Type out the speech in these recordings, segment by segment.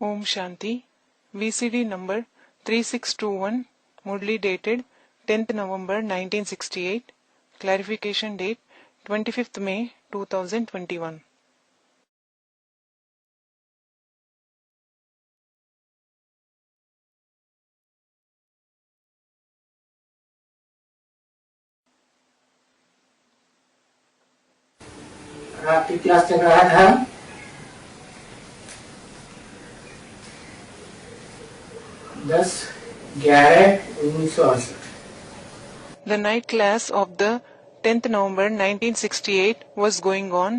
Om Shanti. VCD number 3621, Murli dated 10th November 1968. Clarification date 25th May 2021. रात की class चल रहा था। 10/11/1968। The night class of the 10th November 1968 was going on.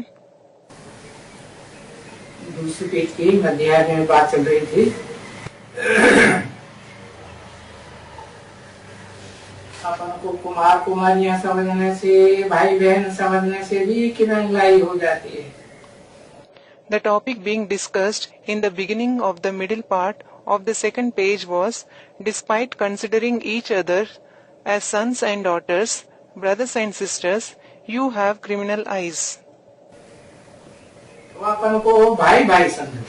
दूसरे page की मध्याह्न में बात चल रही थी। अपन को कुमार कुमारियां समझने से, भाई बहन समझने से भी किरण लाई हो जाती है। The topic being discussed in the beginning of the middle part of the second page was, despite considering each other as sons and daughters, brothers and sisters, you have criminal eyes. तो अपन को भाई भाई समझो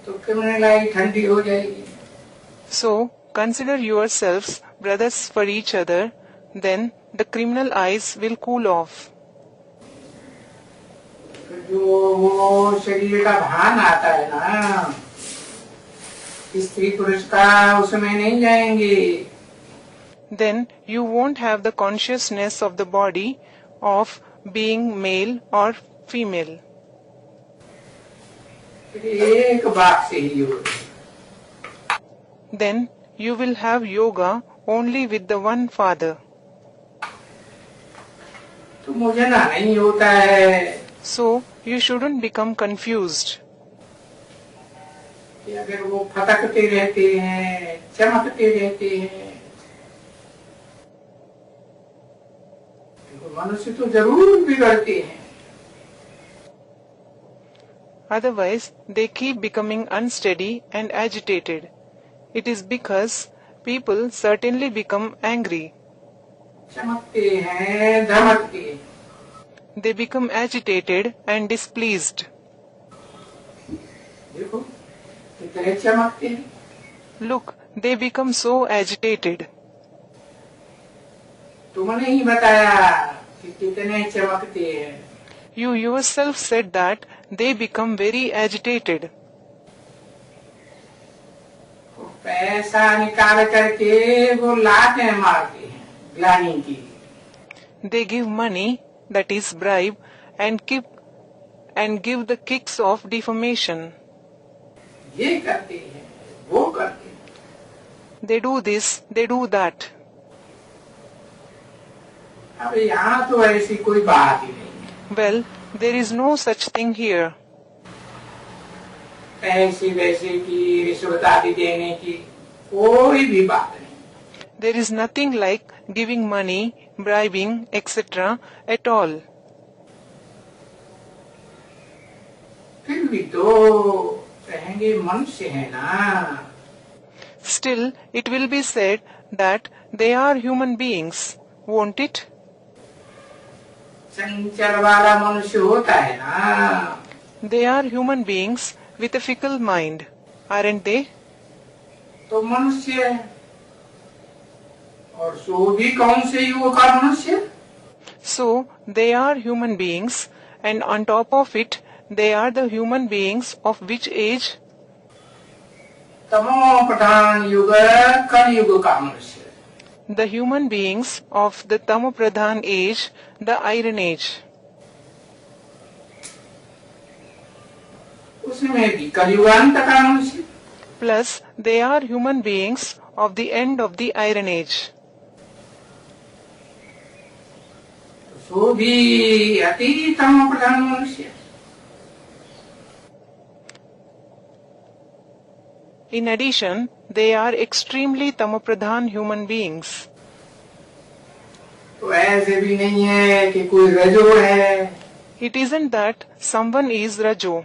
तो किरण लाई ठंडी हो जाएगी। So, consider yourselves brothers for each other, then the criminal eyes will cool off. जो वो शरीर का भान आता है ना, स्त्री पुरुष का, उसमें नहीं जाएंगे। Then you won't have the consciousness of the body of being male or female. एक बाप से ही हो। Then you will have yoga only with the one father. तो मुझे ना नहीं होता है So you shouldn't become confused. कि अगर वो फटकते रहते हैं, चमकते रहते हैं, तो मनुष्य तो जरूर बिगड़ते हैं। Otherwise, they keep becoming unsteady and agitated. It is because people certainly become angry. चमकते हैं, धमकते हैं। They become agitated and displeased. देखो कितने चमकते हैं। Look, they become so agitated. तुमने ही बताया कि कितने चमकते हैं। You yourself said that they become very agitated. पैसा निकाल करके वो लातें मारते हैं ग्लानि की। They give money, that is bribe, and give the kicks of defamation. ये करते हैं, वो करते हैं। They do this, they do that. अब यहाँ तो ऐसी कोई बात ही नहीं। Well, there is no such thing here. पैसे वैसे की, रिश्वत आदि देने की कोई भी बात नहीं। There is nothing like giving money, bribing, etc. at all. फिर भी तो कहेंगे मनुष्य है ना। Still, it will be said that they are human beings, won't it? चंचल वाला मनुष्य होता है ना। They are human beings with a fickle mind, aren't they? तो मनुष्य और सो भी कौन से युग का मनुष्य। So, they are human beings, and on top of it, they are the human beings of which age? तमो प्रधान युग, कल युग का मनुष्य। The human beings of the Tamopradhan age, the Iron Age. उसमें भी कलयुगांत का मनुष्य। Plus, they are human beings of the end of the Iron Age. सो भी अति तमो प्रधान मनुष्य। In addition, they are extremely Tamopradhan human beings. तो ऐसे भी नहीं है कि कोई रजो है। It isn't that someone is Rajo.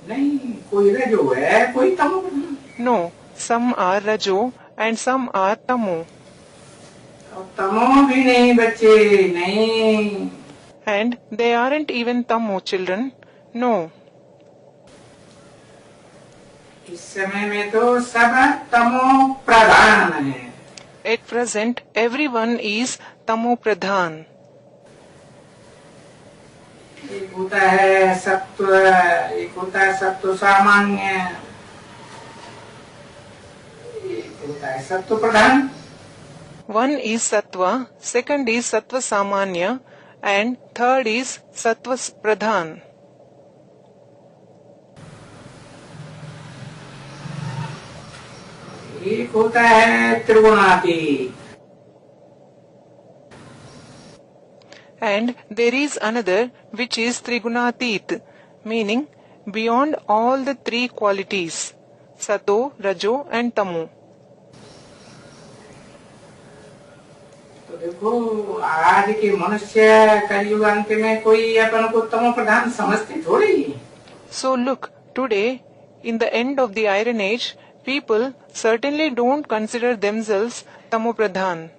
नहीं, कोई रजो है, कोई तमो प्रधान। No, some are Rajo and some are Tamo. और तमो भी नहीं बच्चे, नहीं। And they aren't even Tamo children. No. इस समय में तो सब तमो प्रधान है। At present, everyone is tamo pradhan. एक होता है सत्व, एक होता है सत्व सामान्य, एक होता है सत्व प्रधान। One is sattva, second is sattva samanya, and third is sattva pradhan. एक होता है त्रिगुणातीत, And there is another which is trigunatit, meaning beyond all the three qualities, sato, rajo and tamo. तो देखो आज के मनुष्य कलयुग अंत में कोई अपन को तमो प्रधान समझते थोड़ी। So look, today, in the end of the Iron Age, people certainly don't consider themselves tamo pradhan.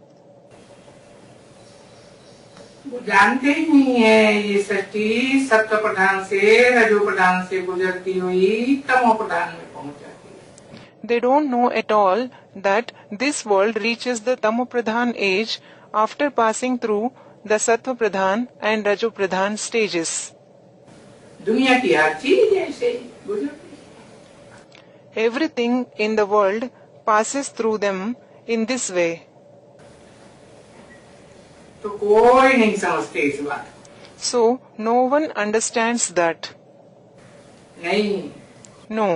वो जानते ही नहीं है ये सृष्टि सत्व प्रधान से रजो प्रधान से गुजरती हुई तमो प्रधान में पहुंच जाती है। They don't know at all that this world reaches the tamo pradhan age after passing through the sattva pradhan and rajo pradhan stages. दुनिया की हर चीज ऐसे गुजरती है। Everything in the world passes through them in this way. तो कोई नहीं समझते इस बात। So no one understands that. नहीं No.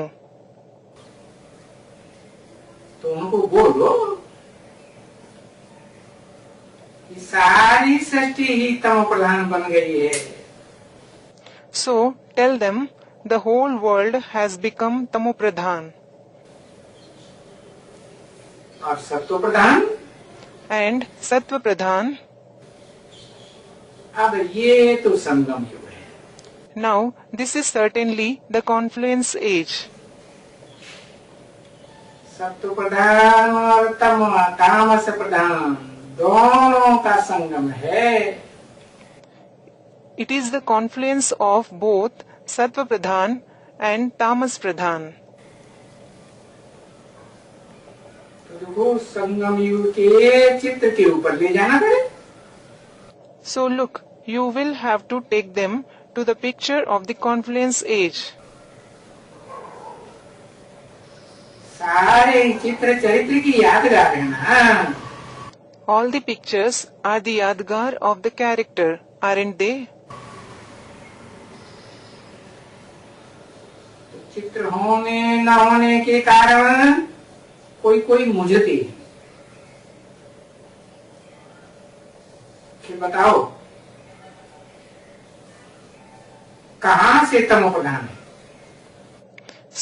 तो उनको बोलो कि सारी सृष्टि ही तमो प्रधान बन गई है। So tell them the whole world has become tamo pradhan और सत्व प्रधान। and sattva pradhan. अब ये तो संगम युग है। Now this is certainly the confluence age. सत्व प्रधान और तामस प्रधान दोनों का संगम है। It is the confluence of both sattva pradhan and tamas pradhan. तो देखो संगम युग के चित्र के ऊपर ले जाना पड़े। So look, you will have to take them to the picture of the confluence age. सारे चित्र चरित्र की यादगार है ना। All the pictures are the yadgar of the character, aren't they? चित्र होने न होने के कारण कोई कोई मुझते कि बताओ कहां से तमो प्रधान है।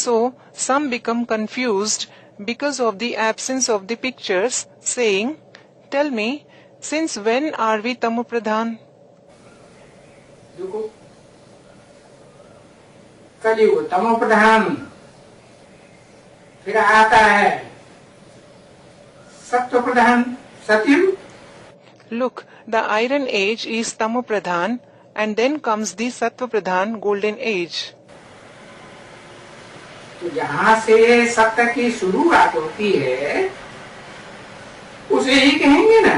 So some become confused because of the absence of the pictures, saying, "Tell me, since when are we tamo pradhan?" देखो कलयुग तमो प्रधान, फिर आता है सत्व प्रधान सतयुग। Look, the Iron Age is tamo pradhan, and then comes the sattva pradhan golden age. तो जहां से सत्य की शुरुआत होती है उसे ही कहेंगे ना।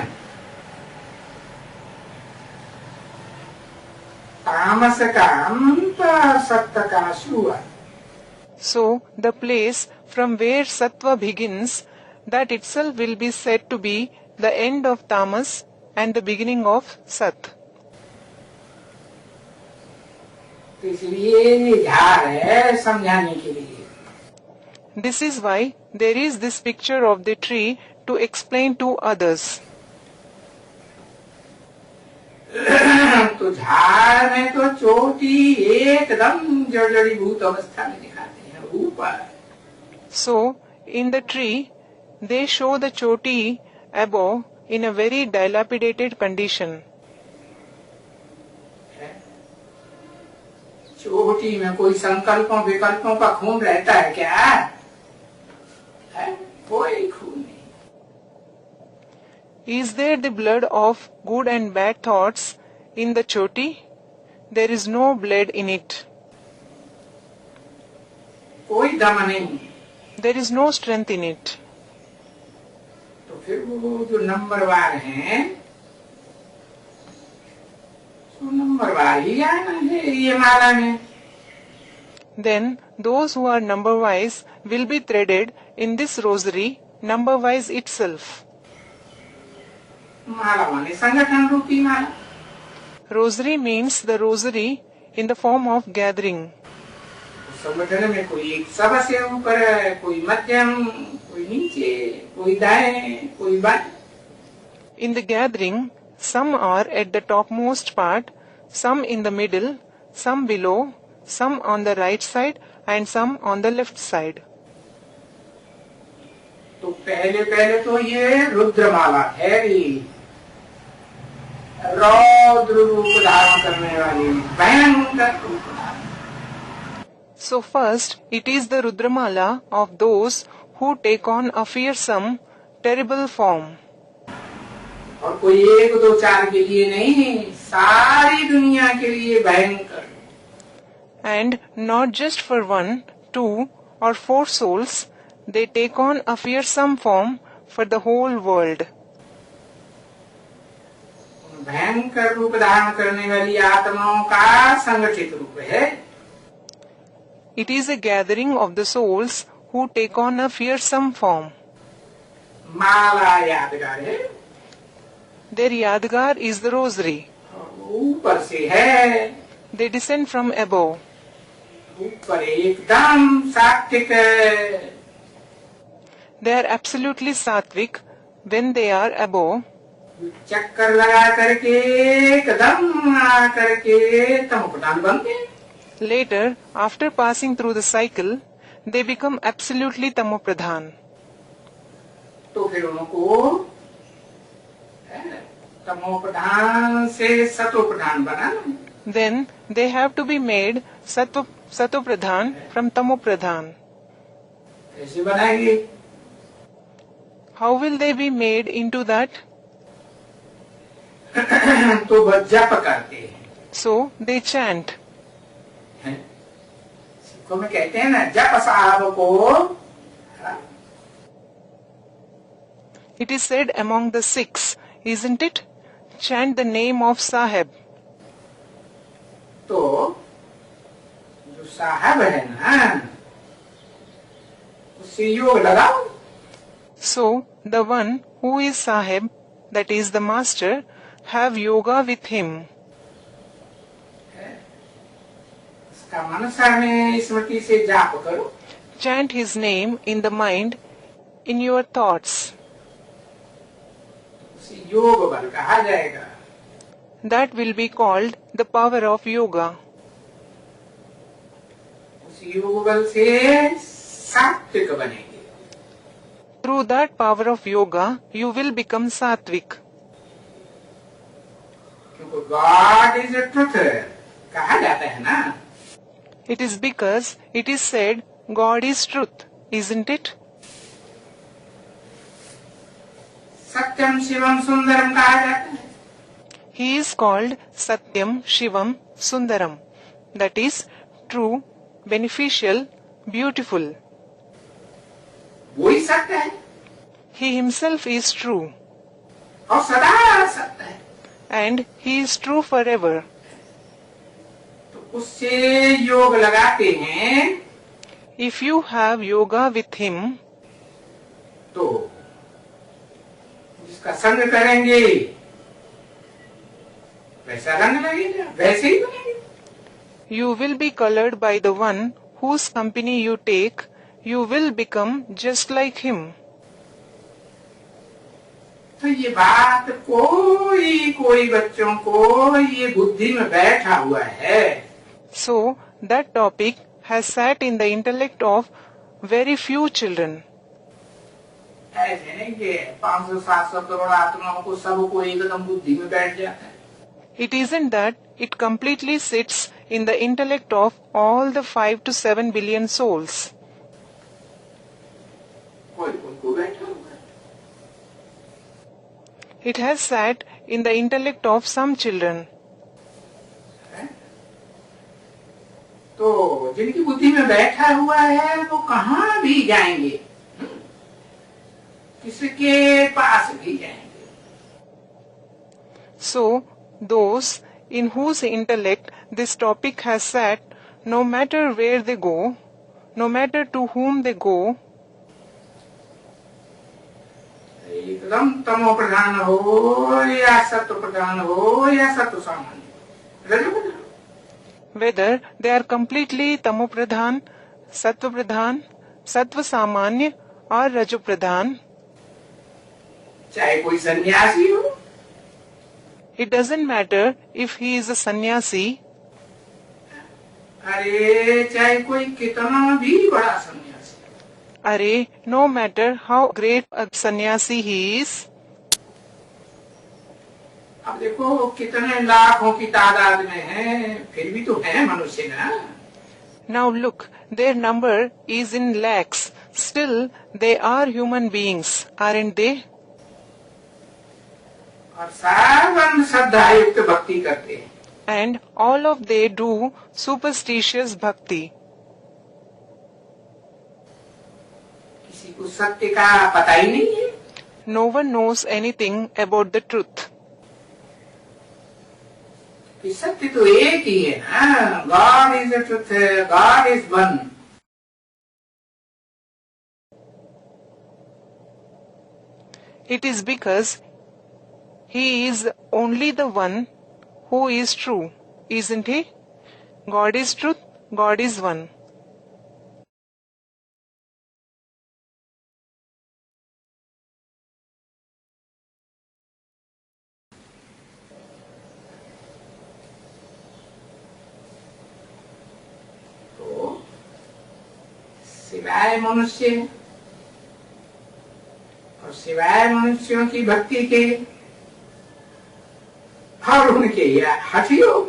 तामस का अंत, सत्य का शुरुआत। So the place from where sattva begins, that itself will be said to be the end of tamas and the beginning of sat. तो इसलिए ये झाड़ है समझाने के लिए। This is why there is this picture of the tree to explain to others. तो झाड़ में तो चोटी एकदम जड़जड़ीभूत अवस्था में दिखाते हैं ऊपर। So in the tree, they show the choti above in a very dilapidated condition. चोटी में कोई संकल्पों विकल्पों का खून रहता है क्या? है? कोई खून नहीं। Is there the blood of good and bad thoughts in the choti? There is no blood in it. कोई दम नहीं। There is no strength in it. तो फिर वो जो नंबरवार हैं, तो नंबरवार ही आना है ये माला में. Then those who are number wise will be threaded in this rosary number wise itself. माला माने संगठन रूपी माला. Rosary means the rosary in the form of gathering. संगठन में कोई एक सबसे ऊपर है, कोई मध्यम, कोई नीचे, कोई दाएं, कोई बाएं. In the gathering, some are at the topmost part, some in the middle, some below, some on the right side and some on the left side. तो पहले तो ये रुद्रमाला है, रौद्र रूप धारण करने वाली, भयंकर रूप. So first, it is the Rudramala of those who take on a fearsome, terrible form. और कोई एक दो चार के लिए नहीं, सारी दुनिया के लिए भयंकर. And not just for 1, 2 or 4 souls, they take on a fearsome form for the whole world. भयंकर रूप धारण करने वाली आत्माओं का संगठित रूप है. It is a gathering of the souls who take on a fearsome form. माला यादगार है, Their Yadgar is the rosary. ऊपर से है, They descend from above. ऊपर एकदम सात्विक है. They are absolutely sattvic when they are above. चक्कर लगा करके एकदम आ करके तमोप्रधान बन गए. Later, after passing through the cycle, they become absolutely tamopradhan. तो फिर उनको तमोप्रधान से सतोप्रधान बनाना. Then they have to be made satopradhan from tamopradhan. कैसे बनाएंगे? How will they be made into that? तो वह जप करते हैं. So they chant. सिखों में कहते हैं ना, जप साहब को. It is said among the Sikhs, isn't it? Chant the name of Sahib. तो जो साहब है ना, उससे योग लगाओ. So the one who is Sahib, that is the master, have yoga with him. उसका मनसा में स्मृति से जाप करो. Chant his name in the mind, in your thoughts. उसे योग बल कहा जाएगा. That will be called the power of yoga. उस योग बल से सात्विक बनेंगे. Through that power of yoga, you will become sattvic. क्योंकि गॉड इज ट्रुथ कहा जाता है ना. It is because it is said God is truth, isn't it? सत्यम शिवम सुंदरम कहा जाता है. He is called Satyam, Shivam, Sundaram. That is true, beneficial, beautiful. वही सत्य है He himself is true. और सदा सत्य है. And he is true forever. तो उससे योग लगाते हैं. If you have yoga with him, तो जिसका संग करेंगे वैसा रंग लगेगा, वैसे ही बनेंगे. you will be colored by the one whose company you take. You will become just like him. तो ये बात कोई बच्चों को ये बुद्धि में बैठा हुआ है. So that topic has sat in the intellect of very few children. ऐसे नहीं कि 500-700 करोड़ आत्माओं को सबको एकदम बुद्धि में बैठ जाता है. It isn't that it completely sits in the intellect of all the 5 to 7 billion souls. कोई को बैठा हुआ है. It has sat in the intellect of some children. तो जिनकी बुद्धि में बैठा हुआ है वो कहाँ भी जाएंगे, किसके पास भी जाएंगे. So, those in whose intellect this topic has sat, no matter where they go, no matter to whom they go, एकदम तमो प्रधान हो या सत्व प्रधान हो या सत्व सामान्य, रजो प्रधान, whether they are completely tamopradhan, sattva-pradhan, sattva-samanya or rajopradhan, चाहे कोई सन्यासी हो, it doesn't matter if he is a sannyasi, अरे चाहे कोई कितना भी बड़ा सन्यासी, array, no matter how great a sannyasi he is. अब देखो कितने लाखों की तादाद में है, फिर भी तो है मनुष्य ना. Now look, their number is in lakhs. Still, they are human beings, aren't they? और सर्वं श्रद्धा युक्त भक्ति करते हैं. And all of they do superstitious bhakti. किसी को सत्य का पता ही नहीं है. No one knows anything about the truth. कि सत्य तो एक ही है ना. God is the truth, God is one. It is because He is only the one who is true, isn't He? God is truth, God is one. तो सिवाय मनुष्य और सिवाय मनुष्यों की भक्ति के और उनके या Hatha yoga.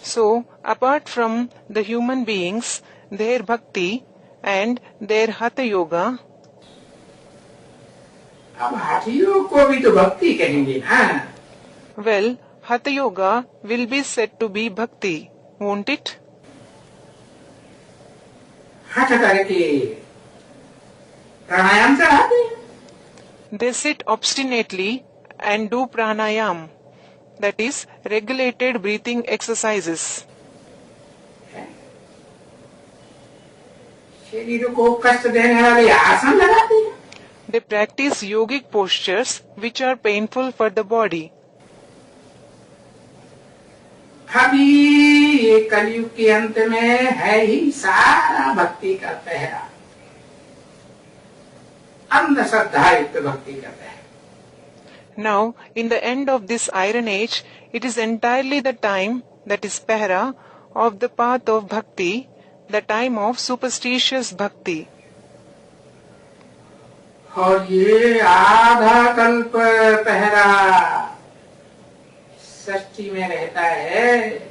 So, apart from the human beings, their bhakti and their hatha yoga, अब हठयोग को भी तो भक्ति कहेंगे ना. well, hatha yoga will be said to be bhakti, won't it? हठ करके प्राणायाम चढ़ाते हैं. They sit obstinately and do pranayam, that is, regulated breathing exercises. शरीर को कष्ट देने वाले आसन लगाते हैं. They practice yogic postures which are painful for the body. अभी ये कलयुग के अंत में है ही सारा भक्ति का पहरा. अंधश्रद्धा युक्त भक्ति का पहरा. Now, in the end of this iron age, it is entirely the time, that is pehara, of the path of bhakti, the time of superstitious bhakti. और ये आधा कल्प पहरा सृष्टि में रहता है.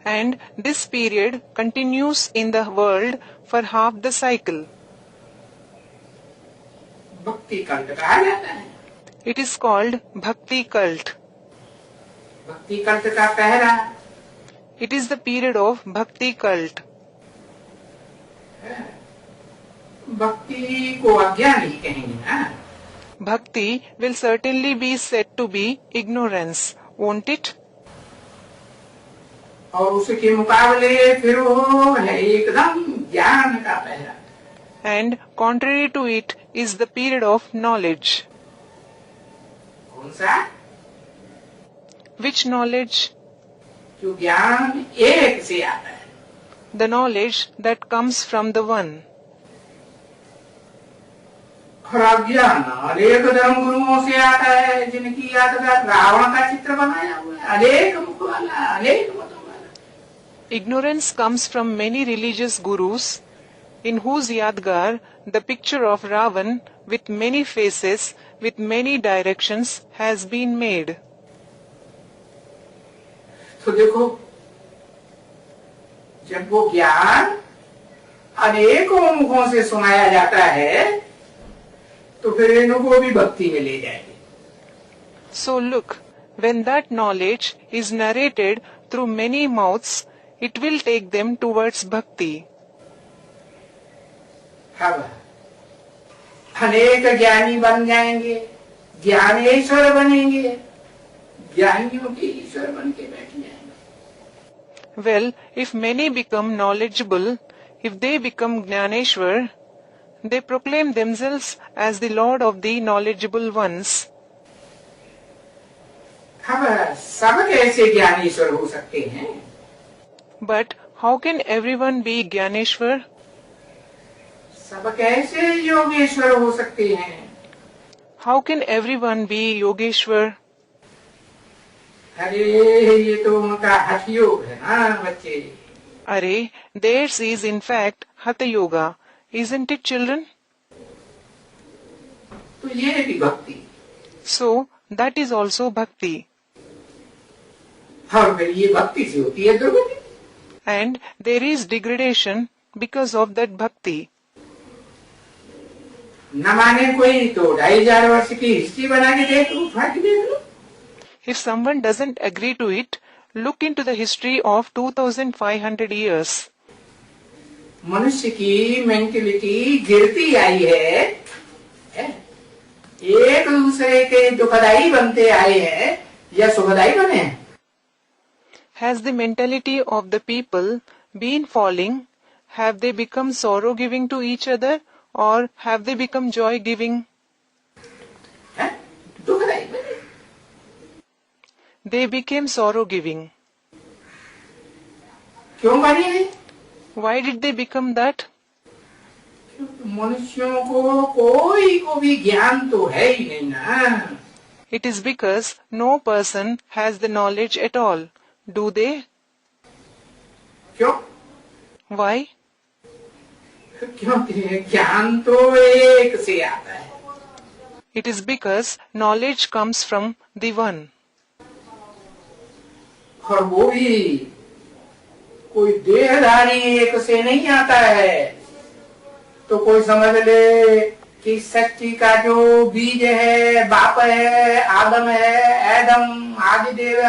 And this period continues in the world for half the cycle. भक्ति कल्प कहा जाता है. It is called bhakti cult. भक्ति कल्प का पहरा. It is the period of bhakti cult. भक्ति को अज्ञान ही कहेंगे ना. Bhakti will certainly be said to be ignorance, won't it? और उसके मुकाबले फिर वो है एकदम ज्ञान का पहरा. And contrary to it is the period of knowledge. कौन सा? Which knowledge? जो ज्ञान एक से आता है. The knowledge that comes from the one. और अज्ञान अनेक धर्म गुरुओं से आता है, जिनकी यादगार रावण का चित्र बनाया हुआ है. अनेक मुख वाला, अनेक मतों वाला. Ignorance comes from many religious gurus, in whose yadgar the picture of Ravan with many faces, with many directions has been made. तो देखो, जब वो ज्ञान अनेकों मुखों से सुनाया जाता है तो फिर इनको भी भक्ति में ले जाएंगे. So look, when that knowledge is narrated through many mouths, it will take them towards bhakti. अब अनेक ज्ञानी बन जाएंगे, ज्ञानेश्वर बनेंगे, ज्ञानियों के ईश्वर बन के बैठ जाएंगे। Well, if many become knowledgeable, if they become Jnaneshwar, they proclaim themselves as the Lord of the knowledgeable ones. अब सब कैसे ज्ञानेश्वर हो सकते हैं? But how can everyone be Jnaneshwar? सब कैसे योगेश्वर हो सकते हैं? How can everyone be Yogeshwar? अरे ये तो उनका हठ योग है ना बच्चे। Arey, theirs is in fact Hatha Yoga, isn't it, children? तो ये भी भक्ति। So, that is also bhakti. और फिर ये भक्ति से होती है दुर्गति। And there is degradation because of that bhakti. न माने कोई तो 2500 वर्ष की हिस्ट्री बना के देख लो, उठा के देख लो। If someone doesn't agree to it, look into the history of 2500 years. मनुष्य की मेंटेलिटी गिरती आई है, एक दूसरे के दुखदाई बनते आए हैं या सुखदाई बने हैं? Has the mentality of the people been falling? Have they become sorrow giving to each other, or have they become joy giving? दुखदाई बने। They became sorrow giving. क्यों बने हैं? Why did they become that? क्योंकि मनुष्यों को कोई को भी ज्ञान तो है ही नहीं ना। It is because no person has the knowledge at all. Do they? क्यों? Why? क्योंकि ज्ञान तो एक से आता है। It is because knowledge comes from the One. और वो भी कोई देहधारी एक से नहीं आता है। तो कोई समझ ले कि सृष्टि का जो बीज है, बाप है, आदम है, एडम, आदिदेव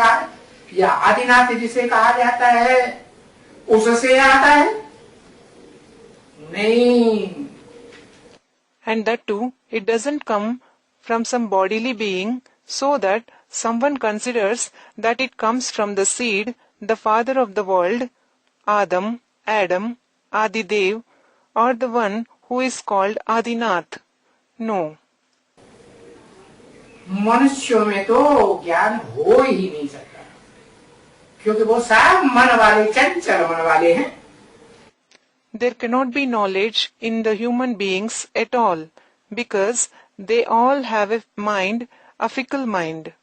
या आदिनाथ जिसे कहा जाता है, उससे आता है? नहीं। And that too, it doesn't come from some bodily being, so that someone considers that it comes from the seed, the father of the world, Adam, Adidev, or the one who is called Adinath. No. मनुष्यों में तो ज्ञान हो ही नहीं सकता, क्योंकि वो सब मन वाले, चंचल मन वाले हैं। There cannot be knowledge in the human beings at all, because they all have a mind, a fickle mind.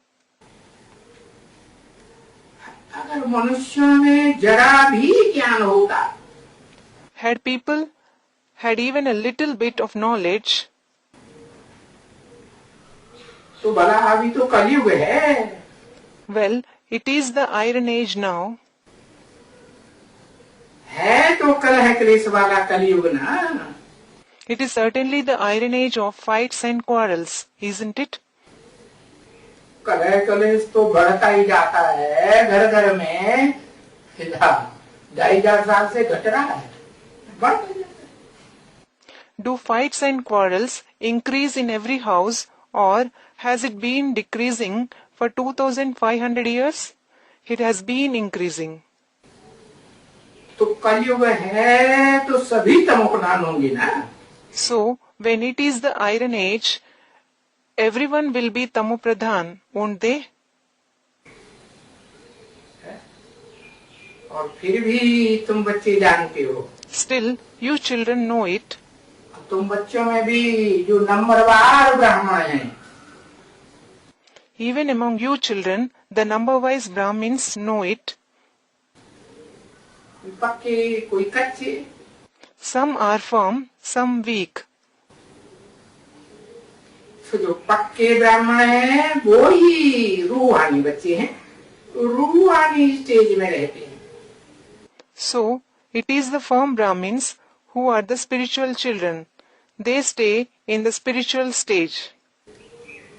अगर मनुष्यों में जरा भी ज्ञान होता, Had people had even a little bit of knowledge, तो भला अभी तो कलयुग है। well, it is the iron age now. है तो कलह क्लेश वाला कलयुग ना। It is certainly the iron age of fights and quarrels, isn't it? कलह क्लेश तो बढ़ता ही जाता है, घर घर में 2500 साल से घट रहा है, बढ़ता ही जाता है। Do fights and quarrels increase in every house, or has it been decreasing for 2500 years? It has been increasing. तो कलयुग है तो सभी तमोप्रधान होंगे ना। So, when it is the iron age, everyone will be tamopradhan, won't they? और फिर भी तुम बच्चे जानते हो, Still, you children know it. तुम बच्चों में भी जो नंबरवार ब्राह्मण हैं, Even among you children, the number-wise Brahmins know it. कोई पक्के कोई कच्चे। Some are firm, some weak. तो जो पक्के ब्राह्मण हैं वो ही रूहानी बच्चे हैं, रूहानी स्टेज में रहते हैं। So, it is the firm Brahmins who are the spiritual children. They stay in the spiritual stage.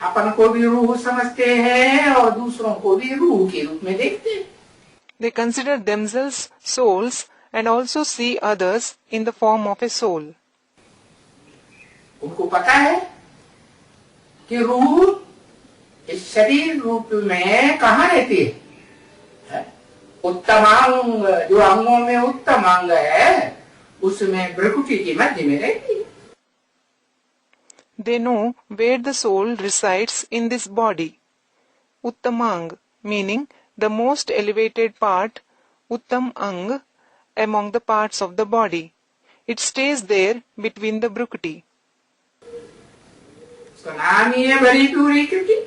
अपन को भी रूह समझते हैं और दूसरों को भी रूह के रूप में देखते हैं। They consider themselves souls and also see others in the form of a soul. उनको पता है कि रूह इस शरीर रूप में कहाँ रहती है? उत्तमांग, जो अंगों में उत्तम अंग है उसमें भ्रुकुटी के मध्य में रहती है. They know where the soul resides in this body. Uttamang, meaning the most elevated part, Uttam Ang, among the parts of the body. It stays there between the Bhrukuti. उसका नाम ही है भरी पूरी कुटी.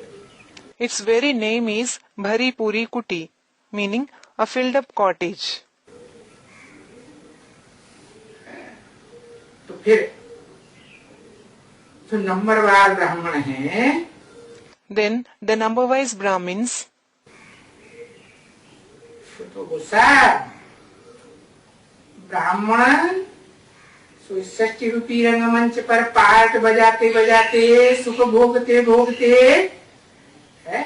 Its very name is Bhari Puri Kuti, meaning a filled up cottage. तो फिर तो नंबरवार ब्राह्मण हैं. Then the number-wise Brahmins, तो गुस्सा ब्राह्मण षष्ठी रूपी रंगमंच पर पार्ट बजाते बजाते सुख भोगते भोगते है.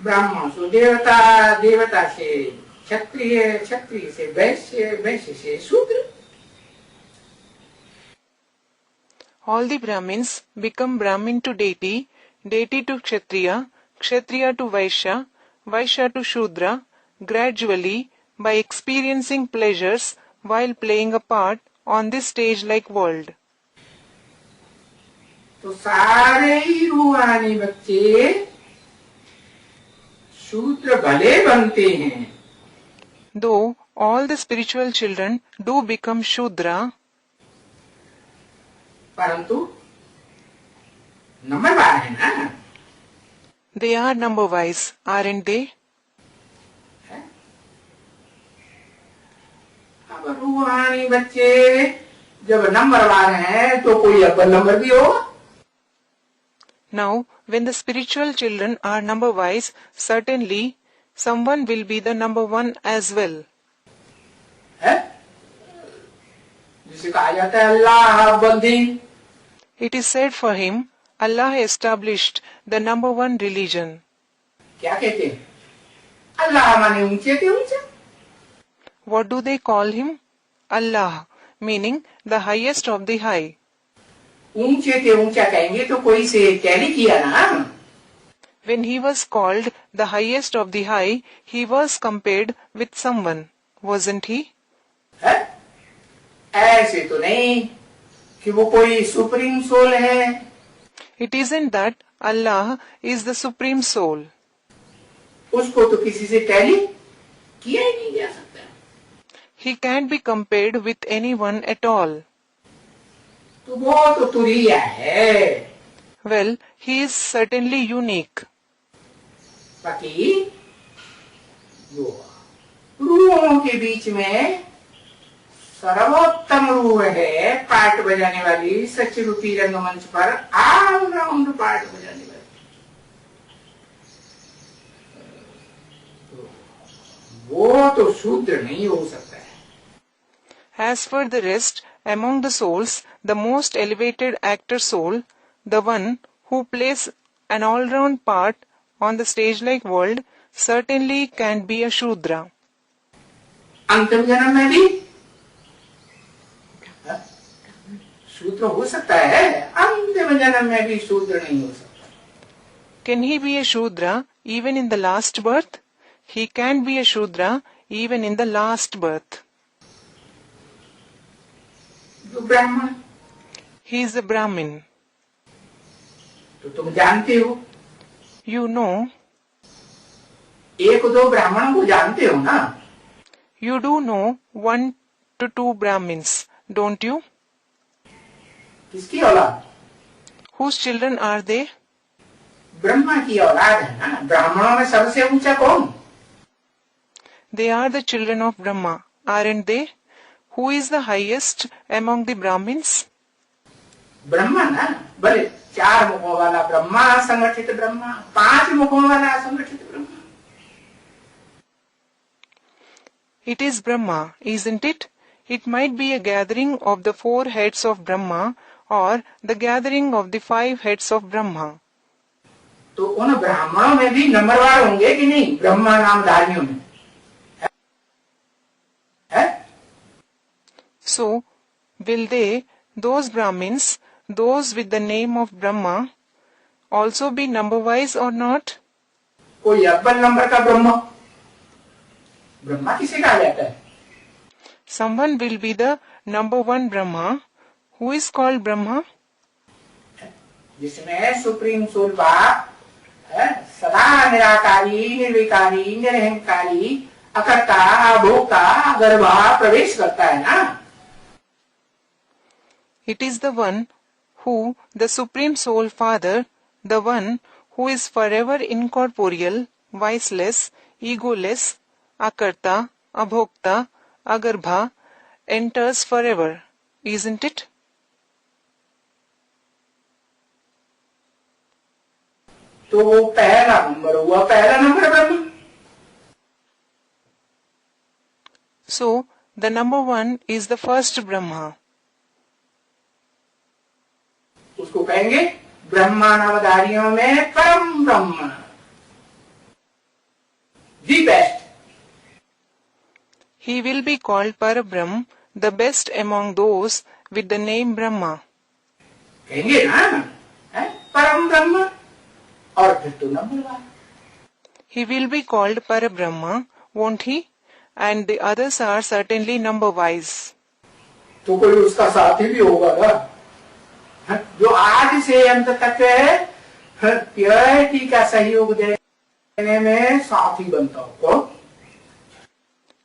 ब्राह्मण सो देवता, देवता से क्षत्रिय, क्षत्रिय से वैश्य, वैश्य से शूद्र. all the Brahmins become Brahmin to deity, deity to Kshatriya, Kshatriya to Vaishya, Vaishya to Shudra, gradually by experiencing pleasures while playing a part on this stage-like world. तो सारे ही रूहानी बच्चे शूद्र भले बनते हैं. Though all the spiritual children do become Shudra, परंतु नंबरवार है ना. they are number-wise, aren't they? अब रूहानी बच्चे जब नंबरवार हैं तो कोई अव्वल नंबर भी होगा. Now, when the spiritual children are number-wise, certainly someone will be the number one as well. है जिसे कहा जाता है अल्लाह बंदी. It is said for him, Allah established the number one religion. क्या कहते हैं? अल्लाह माने ऊंचे थे ऊंचा. What do they call him? Allah, meaning the highest of the high. ऊंचे थे ऊंचा कहेंगे तो कोई से टैली किया ना. When he was called the highest of the high, he was compared with someone, wasn't he? है? ऐसे तो नहीं कि वो कोई सुप्रीम सोल है. It isn't that Allah is the supreme soul. उसको तो किसी से टैली किया ही नहीं जा सकता. He can't be compared with anyone at all. तो वो तो तुरिया है. Well, he is certainly unique. बाकी जो रूहों के बीच में सर्वोत्तम रूह है पार्ट बजाने वाली, सच रूपी रंगमंच पर ऑलराउंड पार्ट बजाने वाली. वो तो शूद्र नहीं हो सकता है. As for the rest, among the souls, the most elevated actor soul, the one who plays an all-round part on the stage-like world, certainly can't be a Shudra. अंतिम जन्म में भी शूद्र हो सकता है. अंतिम जन्म में भी शूद्र नहीं हो सकता. Can he be a Shudra even in the last birth? He can't be a Shudra even in the last birth. जो ब्राह्मण, He is a Brahmin. तो तुम जानते हो. You know, एक दो ब्राह्मणों को जानते हो ना. you do know 1 to 2 Brahmins, don't you? किसकी औलाद? Whose children are they? Brahma की औलाद है ना. ब्राह्मणों में सबसे ऊंचा कौन? They are the children of Brahma, aren't they? Who is the highest among the Brahmins? Brahma ना. भले 4 मुखों वाला ब्रह्मा, संगठित ब्रह्मा, 5 मुखों वाला असंगठित Brahma. It is Brahma, isn't it? It might be a gathering of the 4 heads of Brahma or the gathering of the 5 heads of Brahma. तो उन ब्राह्मणों में भी नंबरवार होंगे कि नहीं? ब्रह्मा नामधारियों में So, will they, those Brahmins, those with the name of Brahma, also be number wise or not? कोई अव्वल नंबर का ब्रह्मा, ब्रह्मा किसे कहा जाता है? Someone will be the number one Brahma. Who is called Brahma? जिसमें सुप्रीम सोल बाप सदा निराकारी, निर्विकारी, निरहंकारी, अकर्ता, अभोक्ता, अगर्भा प्रवेश करता है ना. It is the one who, the Supreme Soul Father, the one who is forever incorporeal, viceless, egoless, akarta, abhokta, agarbha, enters forever, isn't it? तो वो पहला नंबर हुआ, पहला number Brahma. So, the number one is the first Brahma. उसको कहेंगे ब्रह्मा नामधारियों में परम ब्रह्म, the best. He will be called Parabrahm, the best among those with the name Brahma. कहेंगे ना, परम ब्रह्म, और फिर तो number one. He will be called Parabrahma, won't he? And the others are certainly number wise. तो कोई उसका साथी भी होगा ना, जो आज से अंत तक प्योरिटी का सहयोग देने में साथी बनता हो.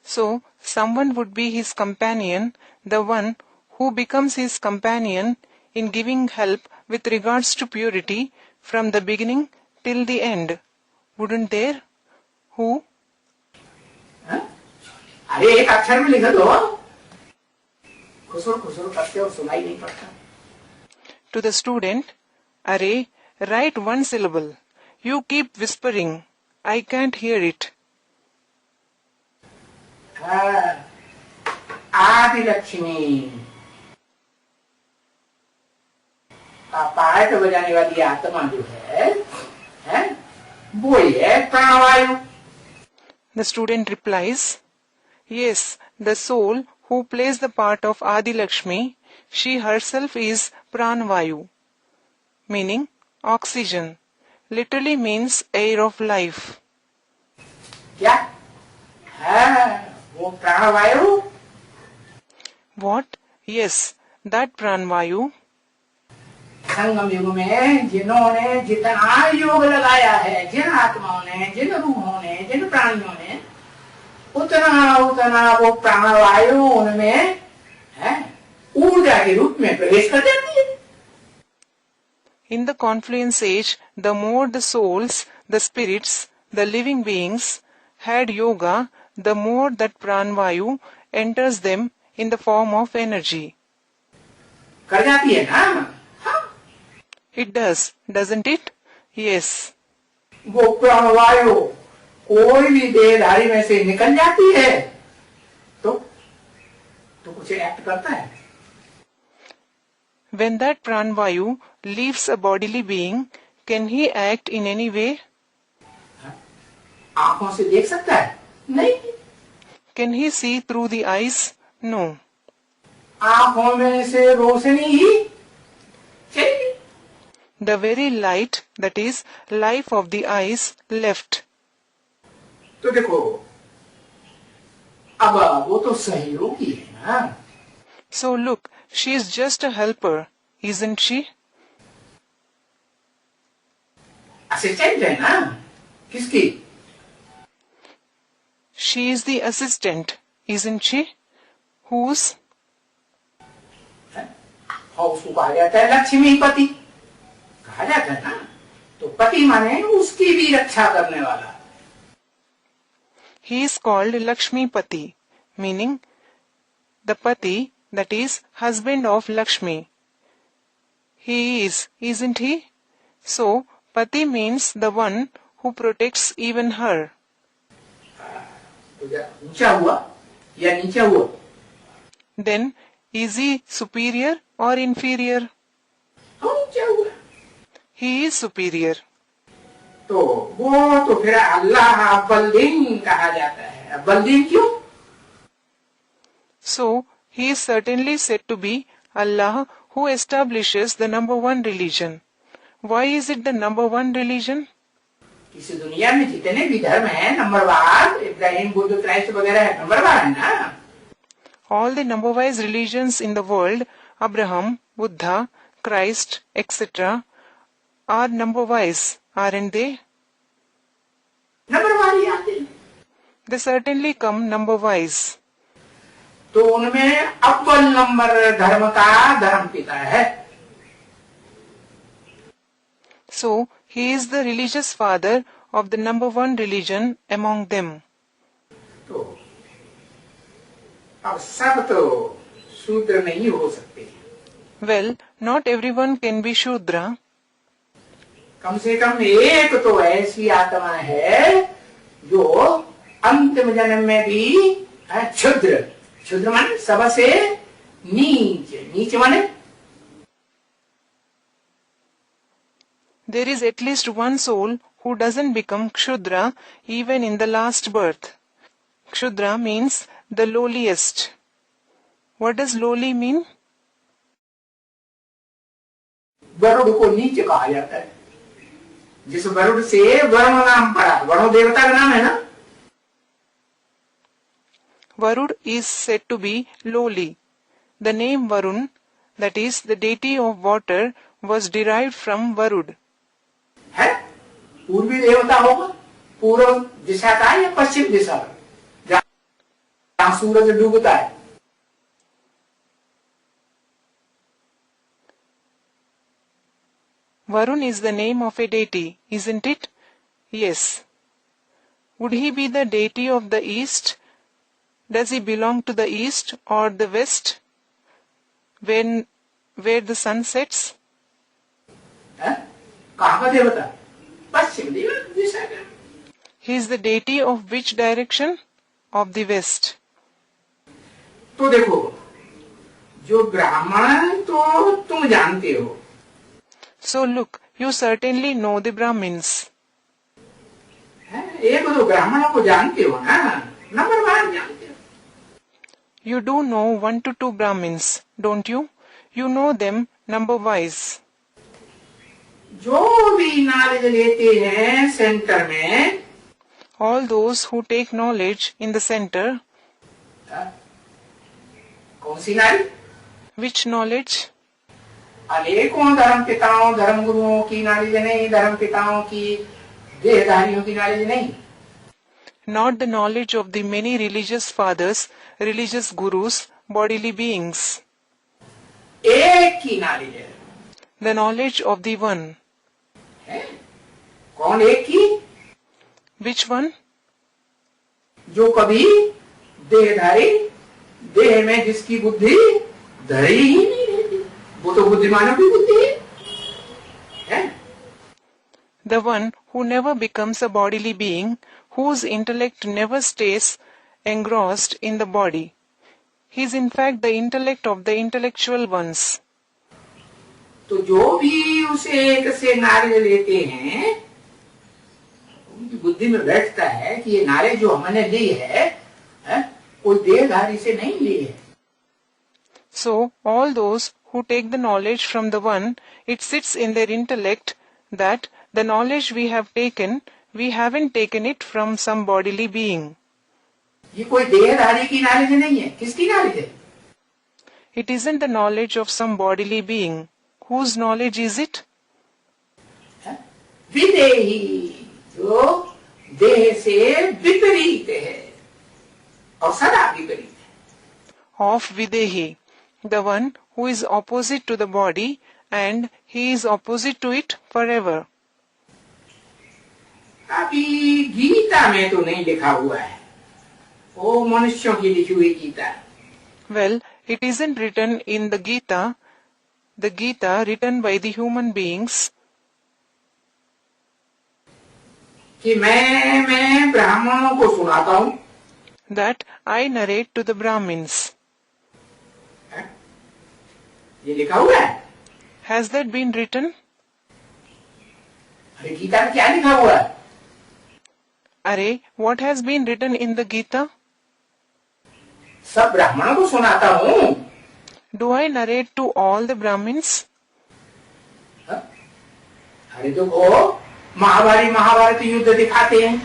So, someone would be his companion, the one who becomes his companion in giving help with regards to purity from the beginning till the end. Wouldn't there? Who? अरे एक अक्षर में लिख दो, खुसुर खुसुर करते हो, सुनाई नहीं पड़ता. To the student, Array, write one syllable. You keep whispering. I can't hear it. आदि लक्ष्मी का पाठ बजाने वाली आत्मा जो है वो है प्राणवायु. The student replies, yes, the soul who plays the part of Adi Lakshmi, she herself is Pranvayu, meaning oxygen, literally means air of life. क्या वो प्राणवायु? What? Yes, that Pranvayu. संगम युग में जिन्होंने जितना योग लगाया है, जिन आत्माओं ने, जिन रूहों ने, जिन प्राणियों ने, उतना उतना वो प्राणवायु उनमें ऊर्जा के रूप में प्रवेश कर जाती है. In the confluence age, the more the souls, the spirits, the living beings had yoga, the more that Pranvayu enters them in the form of energy. कर जाती है ना. It does, doesn't it? Yes. वो प्राणवायु कोई भी देहधारी में से निकल जाती है तो कुछ एक्ट करता है. When that Pranvayu leaves a bodily being, can he act in any way? आंखों से देख सकता है? नहीं. Can he see through the eyes? No. आंखों में से रोशनी ही चली. The very light, that is, life of the eyes, left. तो देखो, अब वो तो सहयोगी है ना. So look, she is just a helper, isn't she? Assistant है ना. किसकी? She is the assistant, isn't she? Whose? और उसको कहा जाता है लक्ष्मीपति. कहा जाता है ना. तो पति माने उसकी भी रक्षा करने वाला. He is called Lakshmipati, meaning the Pati, that is, husband of Lakshmi. He is, isn't he? So, Pati means the one who protects even her. ऊंचा हुआ या नीचा हुआ? Then, is he superior or inferior? ऊंचा हुआ. He is superior. तो वो तो फिर अल्लाह अव्वल दिन कहा जाता है. अव्वल दिन क्यों? So, He is certainly said to be Allah who establishes the number one religion. Why is it the number one religion? इस दुनिया में जितने भी धर्म हैं नंबरवार, इब्राहिम बुद्ध क्राइस्ट वगैरह है, नंबरवार है ना. All the number-wise religions in the world, Abraham, Buddha, Christ, etc., are number-wise, aren't they? नंबरवार ही आते हैं. They certainly come number-wise. तो उनमें अव्वल नंबर धर्म का धर्म पिता है. So, he is the religious father of the number one religion among them. तो अब सब तो शूद्र नहीं हो सकते. Well, not everyone can be Shudra. कम से कम एक तो ऐसी आत्मा है जो अंतिम जन्म में भी क्षुद्र. क्षुद्र माने सबसे नीच. नीच माने There is at least one soul who doesn't become Kshudra even in the last birth. Kshudra means the lowliest. What does lowly mean? Varun को नीच कहा जाता है. जिस वरुण से वरुण नाम पड़ा, वरुण देवता का नाम है ना. Varud is said to be lowly. The name Varun, that is the deity of water, was derived from Varud. है पूर्वी देवता होगा. पूर्व दिशा का या पश्चिम दिशा का, जहां सूरज डूबता है. Varun is the name of a deity, isn't it? Yes. Would he be the deity of the east? Does he belong to the east or the west, where the sun sets? कहाँ का देवता? पश्चिम दिशा का. He is the deity of which direction? Of the west. तो देखो, जो ब्राह्मण तो तुम जानते हो. So look, you certainly know the Brahmins. एक दो ब्राह्मणों को जानते हो ना, नंबरवार जानते हो. You do know 1 to 2 Brahmins, don't you? You know them number-wise. जो भी नॉलेज लेते हैं सेंटर में, All those who take knowledge in the center. कौन सी नॉलेज? Which knowledge? अनेकों धर्म पिताओं धर्म गुरुओं की नॉलेज नहीं, धर्म पिताओं की देहधारियों की नॉलेज नहीं. Not the knowledge of the many religious fathers, religious gurus, bodily beings. एक की नॉलेज है. The knowledge of the one. है? कौन एक की? Which one? जो कभी देहधारी, देह में जिसकी बुद्धि धरी ही नहीं रहती, वो तो बुद्धिमानों की बुद्धि है. The one who never becomes a bodily being, whose intellect never stays engrossed in the body. He is in fact the intellect of the intellectual ones. तो जो भी उसे एक से नॉलेज लेते हैं, उनकी बुद्धि में बैठता है कि ये नॉलेज जो हमने ली है, कोई देहधारी से नहीं ली है. So, all those who take the knowledge from the one, it sits in their intellect that the knowledge we have taken, we haven't taken it from some bodily being. ये कोई देहधारी की नॉलेज नहीं है. किसकी नॉलेज है? It isn't the knowledge of some bodily being. Whose knowledge is it? विदेही, जो देह से विपरीत है और सदा विपरीत है. Of Videhi, the one who is opposite to the body and he is opposite to it forever. अभी गीता में तो नहीं लिखा हुआ है, वो मनुष्यों की लिखी हुई Gita. Well, it isn't written in the Gita written by the human beings, कि मैं ब्राह्मणों को सुनाता हूँ. that I narrate to the Brahmins. ये लिखा हुआ है. Has that been written? अरे गीता में क्या लिखा हुआ है? Arey, what has been written in the Gita? सब ब्राह्मणों को सुनाता हूँ। Do I narrate to all the Brahmins? अरे तो वो महाभारत युद्ध दिखाते हैं।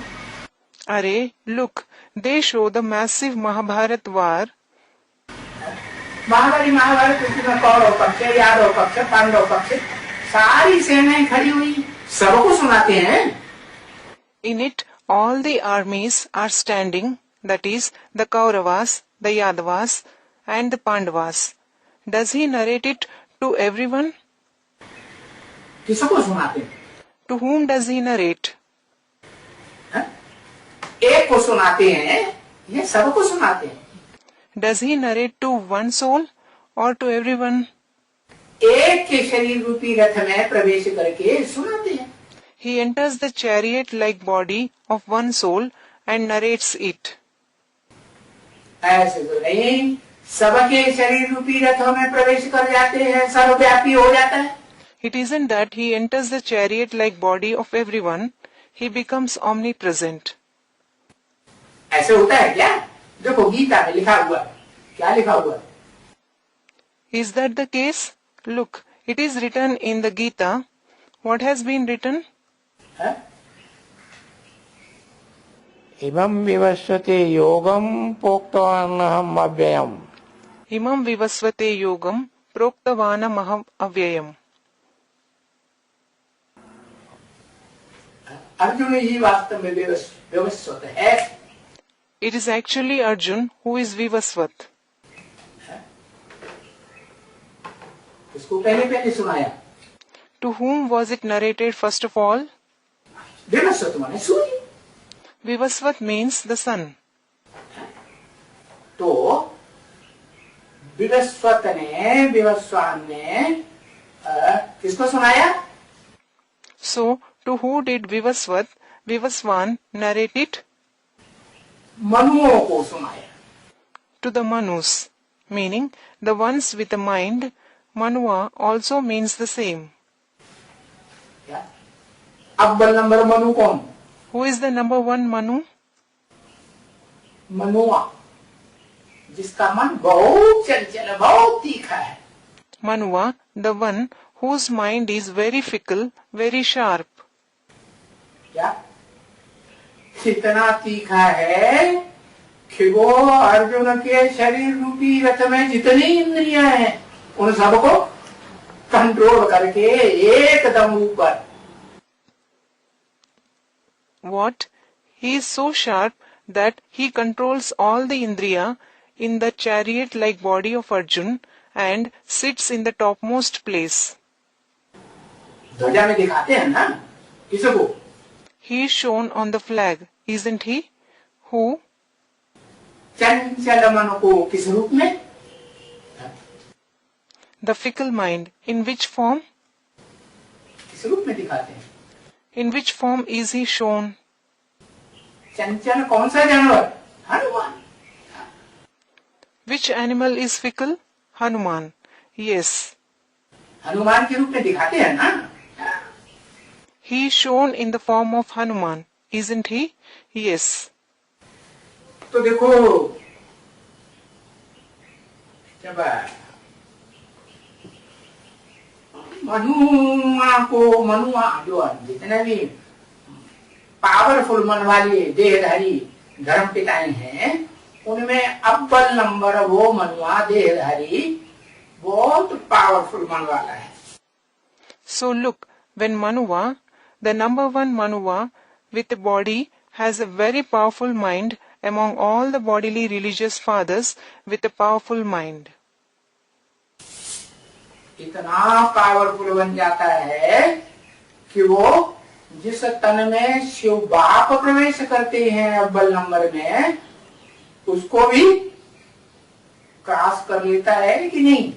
Arey, look, they show the massive Mahabharat war. Mahabharat उसमें कौरव पक्ष, यादव पक्ष, पांडव पक्ष, सारी सेनाएं खड़ी हुई, सबको सुनाते हैं। In it, all the armies are standing, that is, the Kauravas, the Yadavas, and the Pandavas. Does he narrate it to everyone? किसको सुनाते हैं? To whom does he narrate? एक को सुनाते हैं या सबको सुनाते हैं? Does he narrate to one soul or to everyone? एक के शरीर रूपी रथ में प्रवेश करके सुनाते हैं। He enters the chariot-like body of one soul and narrates it. ऐसे तो नहीं, सबके शरीर रूपी रथों में प्रवेश कर जाते हैं, सर्वव्यापी हो जाता है। It isn't that he enters the chariot-like body of everyone, he becomes omnipresent. ऐसे होता है क्या? देखो गीता में लिखा हुआ, क्या लिखा हुआ? Is that the case? Look, it is written in the Gita. What has been written? इमं विवस्वते योगं प्रोक्तवानहम् अव्ययम्। Imam vivasvate yogam proktavanamaham avyayam. Arjun ही वास्तव में विवस्वत है। It is actually Arjun who is Vivasvat. इसको पहले सुनाया। To whom was it narrated first of all? Vivasvat माने सूर्य। Vivasvat means the sun. तो विवस्वान ने किसको सुनाया? So, to who did Vivaswan narrate it? मनुओं को सुनाया। To the Manus, meaning the ones with a mind. Manua also means the same. अव्वल number Manu कौन? Who is the number one Manu? मनुआ, जिसका मन बहुत चंचल, बहुत तीखा है। Manua, the one whose mind is very fickle, very sharp. क्या? इतना तीखा है कि वो अर्जुन के शरीर रूपी रथ में जितनी इंद्रियां हैं उन सबको कंट्रोल करके एकदम ऊपर। What? He is so sharp that he controls all the Indriya in the chariot-like body of Arjun and sits in the topmost place. ध्वजा में दिखाते हैं ना किसको? He is shown on the flag, isn't he? Who? चंचल मन को किस रूप में? The fickle mind. In which form? किस रूप में दिखाते हैं? In which form is he shown? चंचल कौन सा जानवर? Hanuman. Which animal is fickle? Hanuman. Yes. Hanuman के रूप में दिखाते हैं ना? He is shown in the form of Hanuman, isn't he? Yes. तो देखो जब मनुआ जो जितने भी पावरफुल मन वाले देहधारी धर्म पिताएं हैं उनमें अव्वल नंबर वो मनुआ देहधारी बहुत पावरफुल मन वाला है। So look, when Manuva, the number one Manuva with a body, has a very powerful mind among all the bodily religious fathers with a powerful mind. इतना पावरफुल बन जाता है कि वो जिस तन में शिव बाप प्रवेश करते हैं अव्वल नंबर में उसको भी क्रॉस कर लेता है कि नहीं?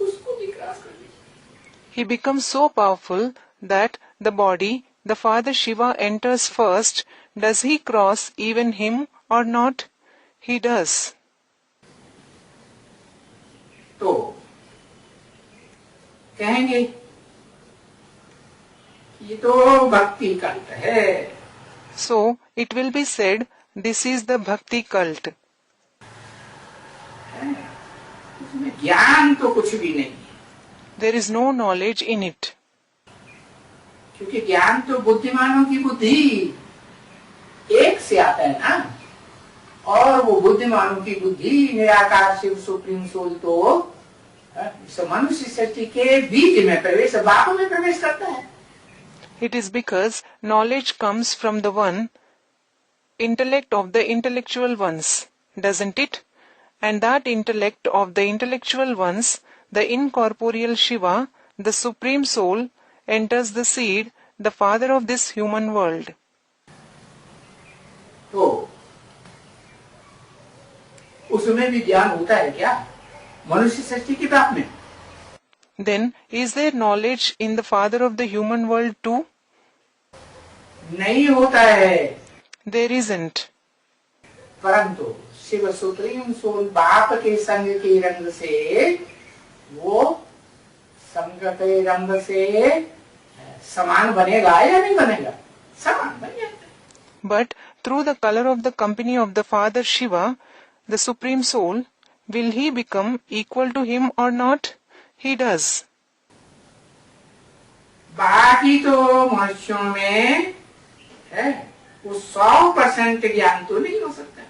उसको भी क्रॉस कर लेता। He becomes so powerful that the body, the father Shiva enters first. Does he cross even him or not? He does. तो कहेंगे ये तो भक्ति कल्ट है। So it will be said, this is the Bhakti cult. है, उसमें ज्ञान तो कुछ भी नहीं है, There is no knowledge in it. क्योंकि ज्ञान तो बुद्धिमानों की बुद्धि एक से आता है ना, और वो बुद्धिमानों की बुद्धि निराकार शिव सुप्रीम सोल तो इस मनुष्य सृष्टि के बीज में प्रवेश, बाप में प्रवेश करता है। It is because knowledge comes from the one intellect of the intellectual ones, doesn't it? And that intellect of the intellectual ones, the incorporeal Shiva, the Supreme Soul, enters the seed, the father of this human world. तो उसमें भी ज्ञान होता है क्या मनुष्य सृष्टि की बात में? Then, is there knowledge in the father of the human world too? नहीं होता है, There isn't. परंतु शिव सुप्रीम सोल बाप के संग के रंग से, वो संग के रंग से समान बनेगा या नहीं बनेगा? समान बन जाता है। But through the color of the company of the Father Shiva, the Supreme Soul, will he become equal to him or not? He does. बाकी तो मनुष्यों में है वो 100% ज्ञान तो नहीं हो सकता।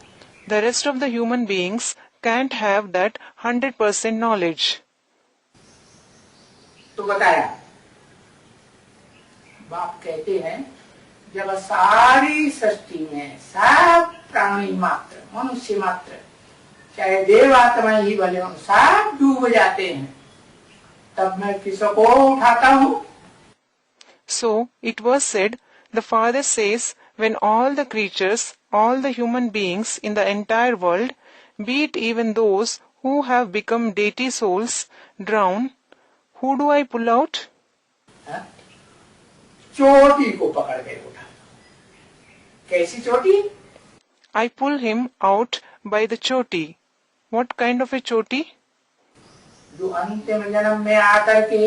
The rest of the human beings can't have that 100% knowledge. तो बताया, बाप कहते हैं जब सारी सृष्टि में सब प्राणी मात्र, मनुष्य मात्र, चाहे देव आत्मा ही बने हो, सब डूब जाते हैं, तब मैं किसको उठाता हूँ? So, it was said, the Father says, when all the creatures, all the human beings in the entire world, be it even those who have become deity souls, drown, who do I pull out? चोटी को पकड़ के उठा। कैसी चोटी? I pull him out by the choti. What kind of a choti? जो अंतिम जन्म में आकर के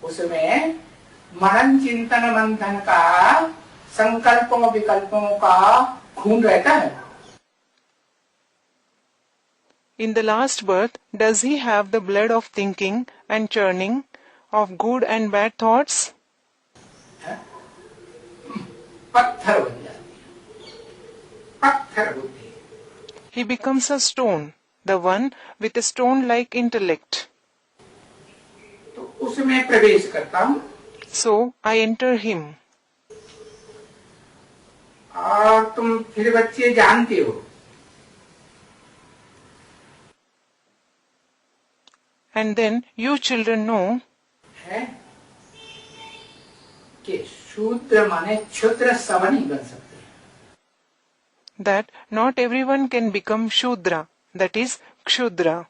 उसमें मनन चिंतन मंथन का, संकल्पों विकल्पों का खून रहता है। In the last birth, does he have the blood of thinking and churning, of good and bad thoughts? पत्थर बन जाती है, पत्थर बुद्धि। He becomes a stone, the one with a stone-like intellect. तो उसमें प्रवेश करता हूँ, So I enter him. और तुम फिर बच्चे जानते हो And then you children know है कि शूद्र माने क्षुद्र सब नहीं बन सकते। that not everyone can become Shudra, that is Kshudra.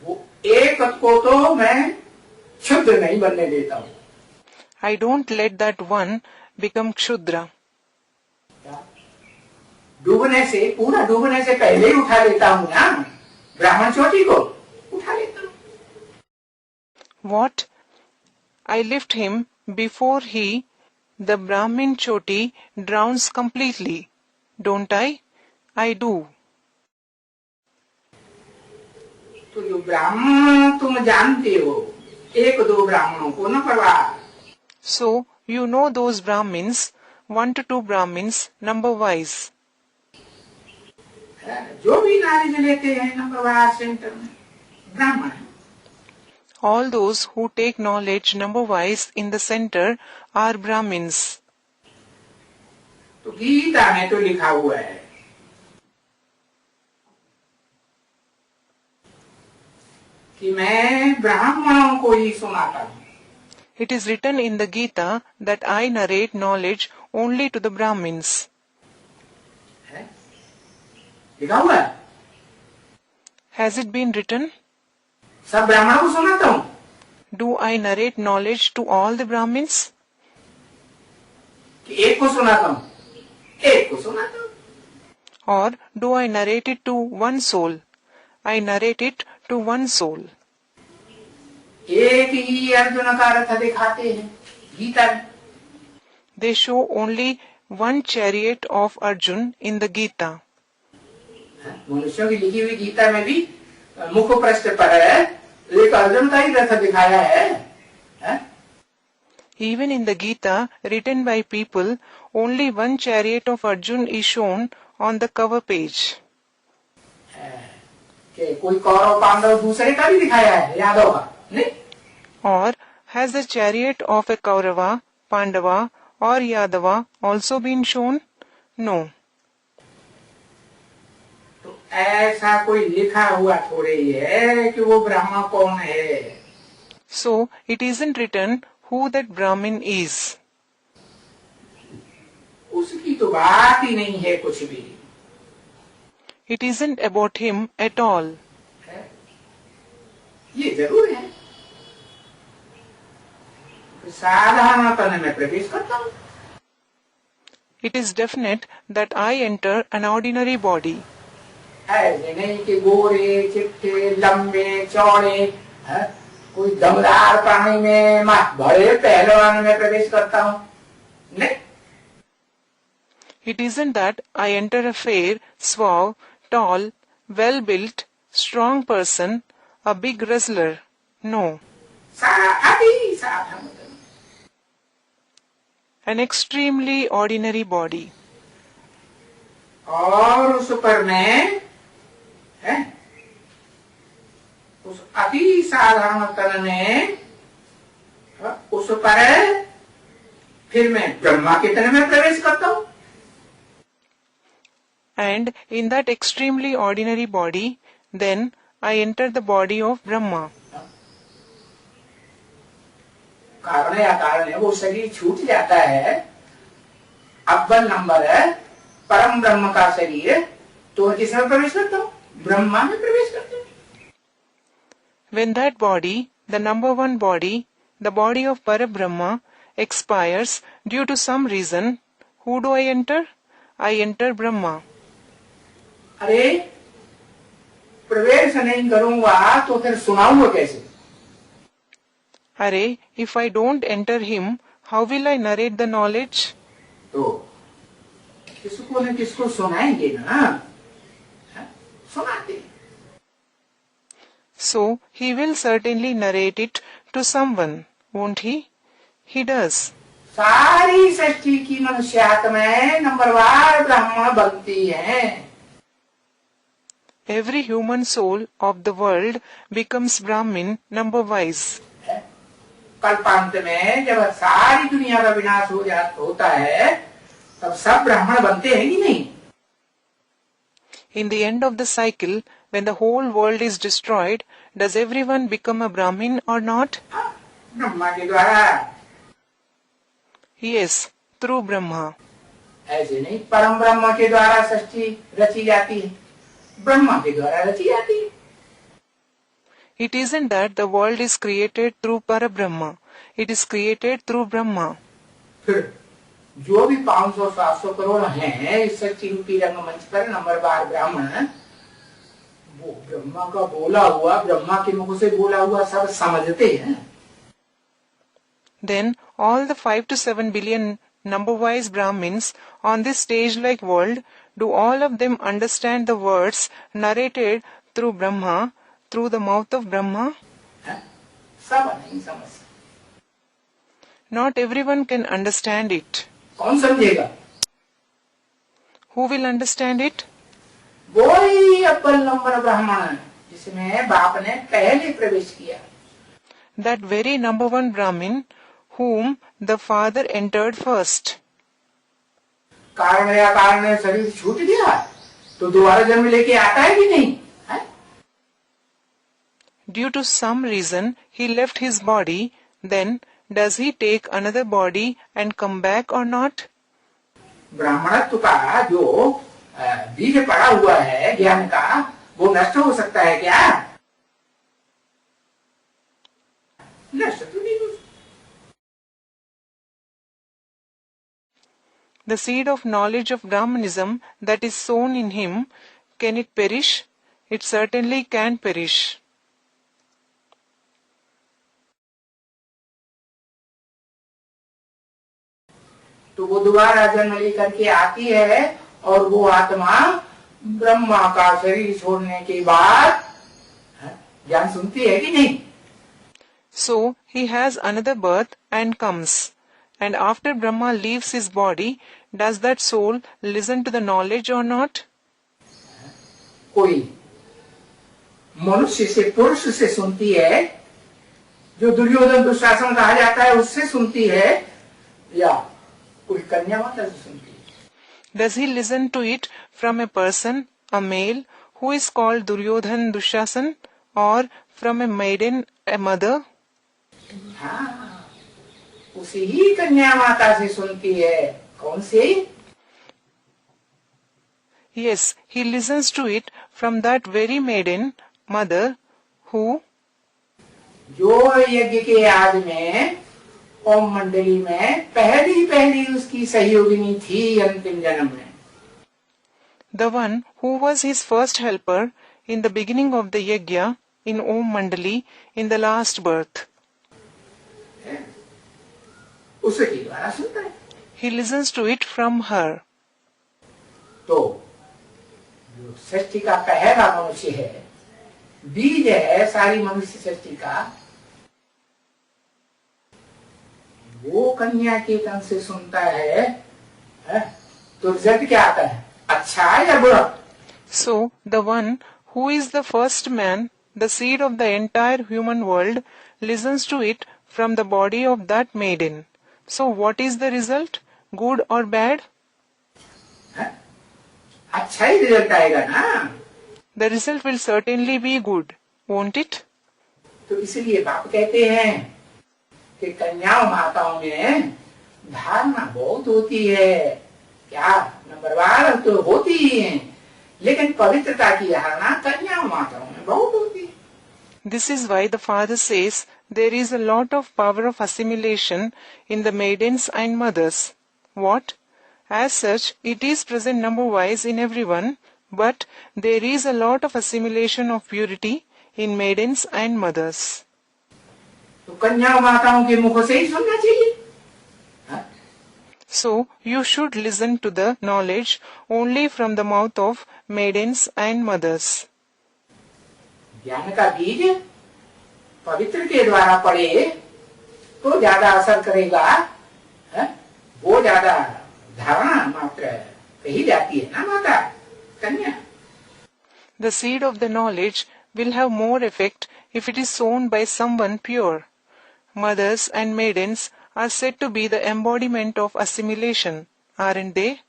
वो एक को तो मैं क्षुद्र नहीं बनने देता हूँ। I don't let that one become Kshudra. डूबने से, पूरा डूबने से पहले ही उठा लेता हूँ ना, ब्राह्मण चोटी को उठा लेता हूँ। What? I lift him before he, the Brahmin Choti, drowns completely. Don't I? I do. तो जो ब्राह्मण तुम जानते हो, एक दो ब्राह्मणों को न परवाह। So, you know those Brahmins, 1 to 2 Brahmins, number-wise. जो भी नॉलेज लेते हैं नंबर सेंटर में ब्राह्मण है। All those who take knowledge number-wise in the center are Brahmins. तो गीता में तो लिखा हुआ है कि मैं ब्राह्मणों को ही सुनाता हूँ। It is written in the Gita that I narrate knowledge only to the Brahmins. लिखा हुआ है, Has it been written? सब ब्राह्मणों को सुनाता हूँ। Do I narrate knowledge to all the Brahmins? कि एक को सुनाता हूँ, एक को सुनाता हूँ। Or do I narrate it to one soul? I narrate it to one soul. एक ही अर्जुन का रथ दिखाते हैं गीता में। They show only one chariot of Arjun in the Gita. मनुष्यों की लिखी हुई गीता में भी मुख्य पृष्ठ पर एक अर्जुन का ही रथ दिखाया है? Even in the Gita, written by people, only one chariot of Arjun is shown on the cover page. कि कोई कौरव पांडव दूसरे का भी दिखाया है, यादव का नहीं? Or has the chariot of a Kaurava, Pandava or Yadava also been shown? No. तो ऐसा कोई लिखा हुआ थोड़े ही है कि वो ब्राह्मण कौन है. So it isn't written who that Brahmin is. उसकी तो बात ही नहीं है कुछ भी. It isn't about him at all. ये जरूर है. साधारण तन में प्रवेश करता हूँ. It is definite that I enter an ordinary body. ऐसे नहीं कि गोरे चिट्टे लंबे चौड़े कोई दमदार प्राणी में बड़े पहलवान में प्रवेश करता हूँ. नहीं. It isn't that I enter a fair, suave, tall, well-built, strong person, a big wrestler. No. अति साधारण. An extremely ordinary body. और उस पर मैं उस अति साधारण तन में उस पर फिर मैं ब्रह्मा के तन में प्रवेश करता हूँ. And in that extremely ordinary body, then I enter the body of Brahma. कारण या कारण है वो शरीर छूट जाता है. अव्वल नंबर है परम ब्रह्म का शरीर, तो किसमें प्रवेश करता हूँ? ब्रह्मा में प्रवेश करता हूँ. When that body, the number one body, the body of Parabrahma, expires due to some reason, who do I enter? I enter Brahma. अरे प्रवेश नहीं करूंगा तो फिर सुनाऊंगा कैसे? Arey, if I don't enter him, how will I narrate the knowledge? तो किसको न किसको सुनाएंगे ना. सुनाते. So he will certainly narrate it to someone, won't he? He does. सारी सृष्टि की मनुष्यात्माएं नंबरवार ब्राह्मण बनती हैं. Every human soul of the world becomes Brahmin number-wise. कल्पांत में जब सारी दुनिया का विनाश होता है तब सब ब्राह्मण बनते हैं कि नहीं? In the end of the cycle, when the whole world is destroyed, does everyone become a Brahmin or not? Brahma के द्वारा. Yes, through Brahma. ऐसे नहीं परम ब्रह्म के द्वारा सृष्टि रची जाती है, ब्रह्मा के द्वारा रची जाती है. It isn't that the world is created through Parabrahma. It is created through Brahma. फिर जो भी 500-700 करोड़ हैं इस सृष्टि रूपी रंगमंच पर नंबरवार ब्राह्मण, वो ब्रह्मा का बोला हुआ, ब्रह्मा के मुख से बोला हुआ सब समझते हैं. Then all the 5 to 7 billion number-wise Brahmins on this stage-like world, do all of them understand the words narrated through Brahma, through the mouth of Brahma? सब नहीं समझ. Not everyone can understand it. कौन समझेगा? Who will understand it? वही अव्वल number ब्राह्मण जिसमें बाप ने पहले प्रवेश किया. That very number one Brahmin whom the father entered first. कारण या कारण शरीर छूट गया तो दोबारा जन्म लेके आता है कि नहीं? Due to some reason he left his body, then does he take another body and come back or not? ब्राह्मणत्व का जो बीज पड़ा हुआ है ज्ञान का, वो नष्ट हो सकता है क्या? नष्ट तो नहीं हो सकता. The seed of knowledge of Brahmanism that is sown in him, can it perish? It certainly can perish. तो वो दोबारा जन्म लेकर के आती है और वो आत्मा ब्रह्मा का शरीर छोड़ने के बाद ज्ञान सुनती है कि नहीं? So he has another birth and comes. And after Brahma leaves his body, does that soul listen to the knowledge or not? कोई मनुष्य से, पुरुष से सुनती है, जो दुर्योधन दुशासन कहा जाता है उससे सुनती है, या कोई कन्या माता से सुनती है? Does he listen to it from a person, a male, who is called Duryodhan Dushasan, or from a maiden, a mother? हाँ, उसी ही कन्या माता से सुनती है। कौन से? Yes, he listens to it from that very maiden, mother, who, जो यज्ञ के आदि में ओम मंडली में पहली उसकी सहयोगिनी थी अंतिम जन्म में। the one who was his first helper in the beginning of the yajna in Om Mandali in the last birth. उसके द्वारा सुनता है। He listens to it from her. तो जो सृष्टि का पहला मनुष्य है, बीज है सारी मनुष्य सृष्टि का, वो कन्या के तन से सुनता है, तो रिजल्ट क्या आता है? अच्छा या बुरा? So, the one who is the first man, the seed of the entire human world, listens to it from the body of that maiden. So, what is the result? Good or bad? अच्छा ही result आएगा ना। The result will certainly be good, won't it? तो इसलिए बाप कहते हैं कि कन्याओं माताओं में धारणा बहुत होती है। क्या? नंबर 1 तो होती ही है, लेकिन पवित्रता की धारणा कन्याओं माताओं में बहुत होती है। This is why the father says there is a lot of power of assimilation in the maidens and mothers. What? As such, it is present number-wise in everyone, but there is a lot of assimilation of purity in maidens and mothers. तो कन्याओं माताओं के मुख से ही सुनना चाहिए। So, you should listen to the knowledge only from the mouth of maidens and mothers. ज्ञान का बीज पवित्र के द्वारा पड़े तो ज्यादा असर करेगा, वो ज्यादा धारणा मात्र कही जाती है ना माता कन्या। The seed of the knowledge will have more effect if it is sown by someone pure. Mothers and maidens are said to be the embodiment of assimilation, aren't they?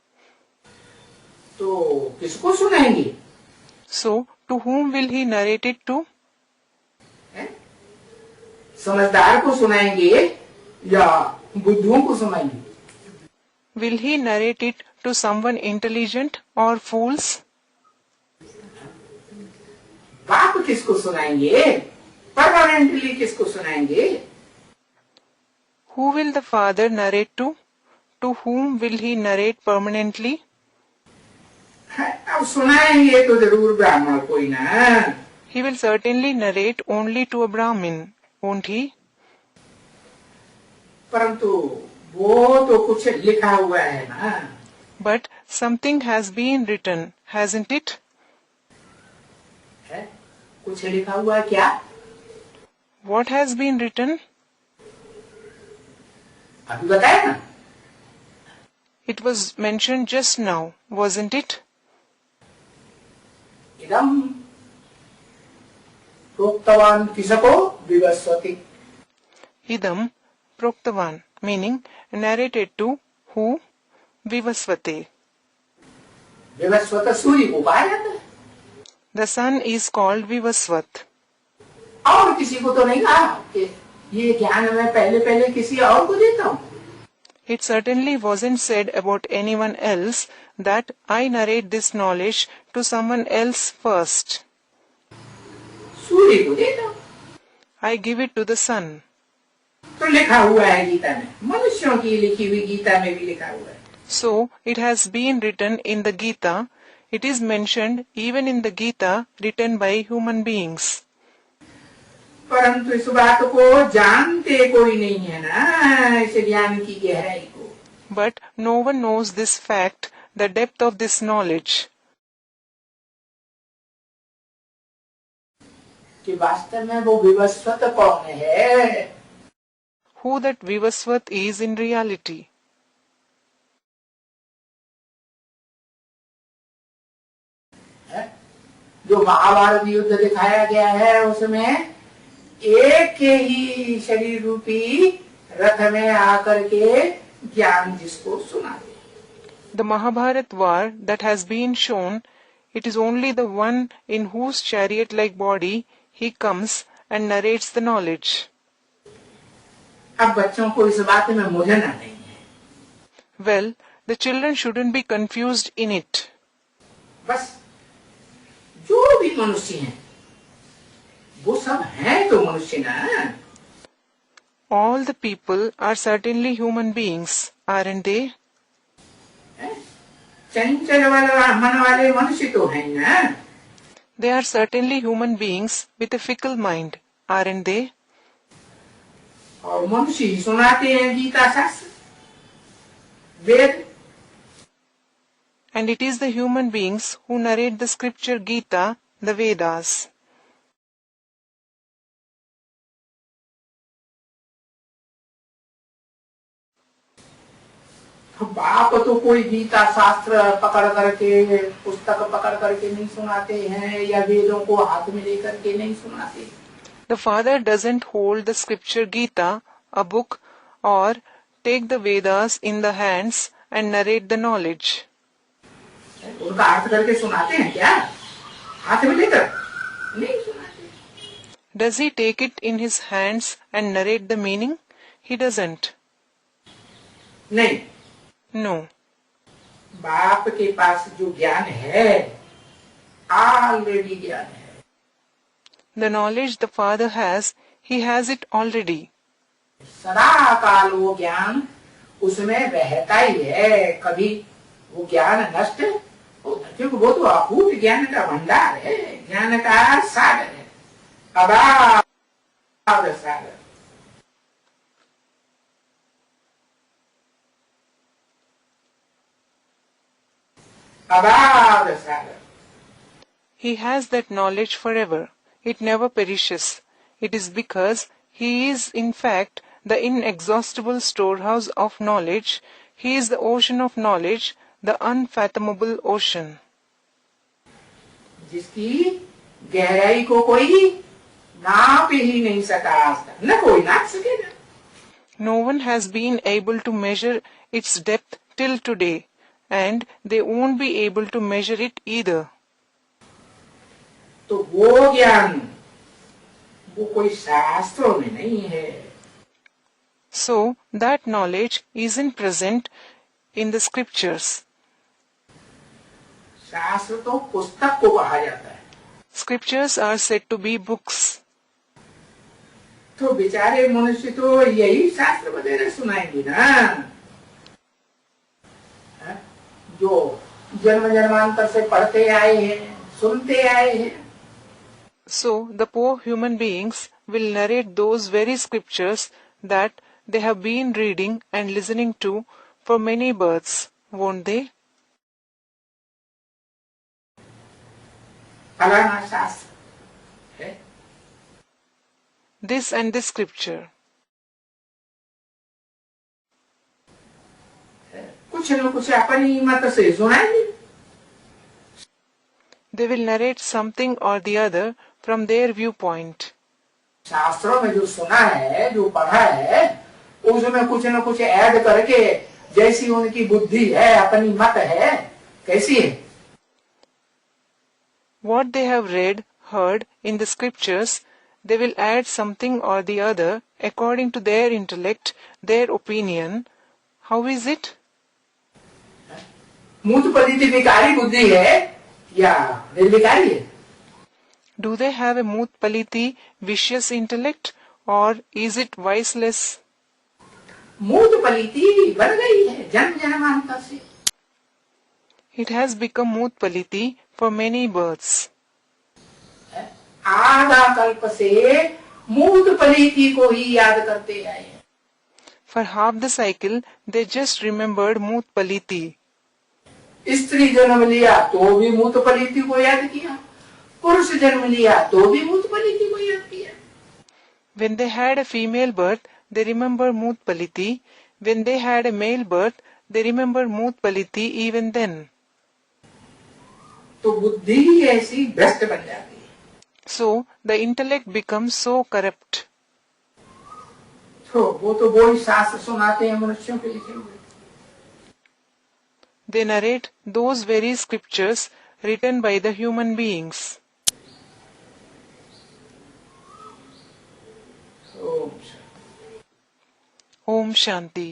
तो किसको सुनाएंगे? So, to whom will he narrate it to? समझदार को सुनाएंगे या बुद्धुओं को सुनाएंगे? Will he narrate it to someone intelligent or fools? बाप किसको सुनाएंगे? परमानेंटली किसको सुनाएंगे? Who will the father narrate to? To whom will he narrate permanently? अब सुनाएंगे तो जरूर ब्राह्मण कोई ना। He will certainly narrate only to a Brahmin, won't he? परंतु वो तो कुछ लिखा हुआ है ना। But something has been written, hasn't it? है? कुछ लिखा हुआ है क्या? What has been written? अभी बताया ना। It was mentioned just now, wasn't it? इदम प्रोक्तवान किसको? विवस्वति। Idam Proktavan, meaning narrated to who? Vivasvate. Vivasvat सूर्य को कहा जाता है। The sun is called Vivasvat. और किसी को तो नहीं कहा कि ये ज्ञान मैं पहले किसी और को देता हूँ। It certainly wasn't said about anyone else that I narrate this knowledge to someone else first. सूर्य को देता हूँ। I give it to the sun. तो लिखा हुआ है गीता में, मनुष्यों की लिखी हुई गीता में भी लिखा हुआ है। So, it has been written in the Gita. It is mentioned even in the Gita written by human beings. परंतु इस बात को जानते कोई नहीं है ना, इस ज्ञान की गहराई को। But no one knows this fact, the depth of this knowledge. कि वास्तव में वो विवस्वत कौन है। Who that Vivasvat is in reality. जो महाभारत युद्ध दिखाया गया है उसमें एक के ही शरीर रूपी रथ में आकर के ज्ञान जिसको सुना दे। The Mahabharat war that has been shown, it is only the one in whose chariot-like body he comes and narrates the knowledge. अब बच्चों को इस बात में मुझना नहीं है। Well, the children shouldn't be confused in it. बस जो भी मनुष्य हैं वो सब हैं तो मनुष्य ना। All the people are certainly human beings, aren't they? चंचल मन वाले मनुष्य तो हैं ना। They are certainly human beings with a fickle mind, aren't they? और मनुष्य ही सुनाते हैं गीता शास्त्र वेद। And it is the human beings who narrate the scripture Gita, the Vedas. बाप तो कोई गीता शास्त्र पकड़ करके पुस्तक पकड़ करके नहीं सुनाते हैं या वेदों को हाथ में लेकर के नहीं सुनाते। The father doesn't hold the scripture Gita, a book, or take the Vedas in the hands and narrate the knowledge. उनका अर्थ करके सुनाते हैं क्या? हाथ में लेकर नहीं सुनाते। Does he take it in his hands and narrate the meaning? He doesn't. नहीं। No. बाप के पास जो ज्ञान है ऑलरेडी ज्ञान है। The knowledge the father has, he has it already. सदा काल वो ज्ञान उसमें रहता ही है, कभी वो ज्ञान नष्ट क्योंकि वो तो अपूर्व ज्ञान का भंडार है, ज्ञान का सागर है, अगाध सागर। अगाध सागर। He has that knowledge forever. It never perishes. It is because he is in fact the inexhaustible storehouse of knowledge. He is the ocean of knowledge, the unfathomable ocean. जिसकी गहराई को कोई नाप ही नहीं सका आज तक, न कोई नाप सकेगा। No one has been able to measure its depth till today, and they won't be able to measure it either. तो वो ज्ञान वो कोई शास्त्रों में नहीं है। So that knowledge isn't present in the scriptures. शास्त्र तो पुस्तक को कहा जाता है। Scriptures are said to be books. तो बेचारे मनुष्य तो यही शास्त्र वगैरह सुनाएंगे ना, जो जन्म जन्मांतर से पढ़ते आए हैं, सुनते आए हैं। So the poor human beings will narrate those very scriptures that they have been reading and listening to for many births, won't they? फलाना शास्त्र है, This and this scripture. कुछ न कुछ अपनी मत से सुनाएंगे। They will narrate something or the other from their viewpoint. शास्त्रों में जो सुना है, जो पढ़ा है, उसमें कुछ न कुछ ऐड करके जैसी उनकी बुद्धि है, अपनी मत है, कैसी है? What they have read, heard in the scriptures, they will add something or the other according to their intellect, their opinion. How is it? मूत पलित विकारी बुद्धि है या निर्विकारी है? Do they have a moot paliti, vicious intellect, or is it viceless? मूत पलिति बन गई है जन्म जन्मांतर से। It has become moot paliti for many births. आधा कल्प से मूत पलिति को ही याद करते आए हैं। For half the cycle, they just remembered moot paliti. स्त्री जन्म लिया तो भी मूत पलिति को याद किया, पुरुष जन्म लिया तो भी मूत पलीति को याद किया। When they had a female birth, they remember Moot Paliti. When they had a male birth, they remember Moot Paliti even then. तो बुद्धि ही ऐसी भ्रष्ट बन जाती है। So the intellect becomes so corrupt. तो वो ही शास्त्र सुनाते हैं मनुष्यों के लिखे हुए। They narrate those very scriptures written by the human beings. Om Om Shanti.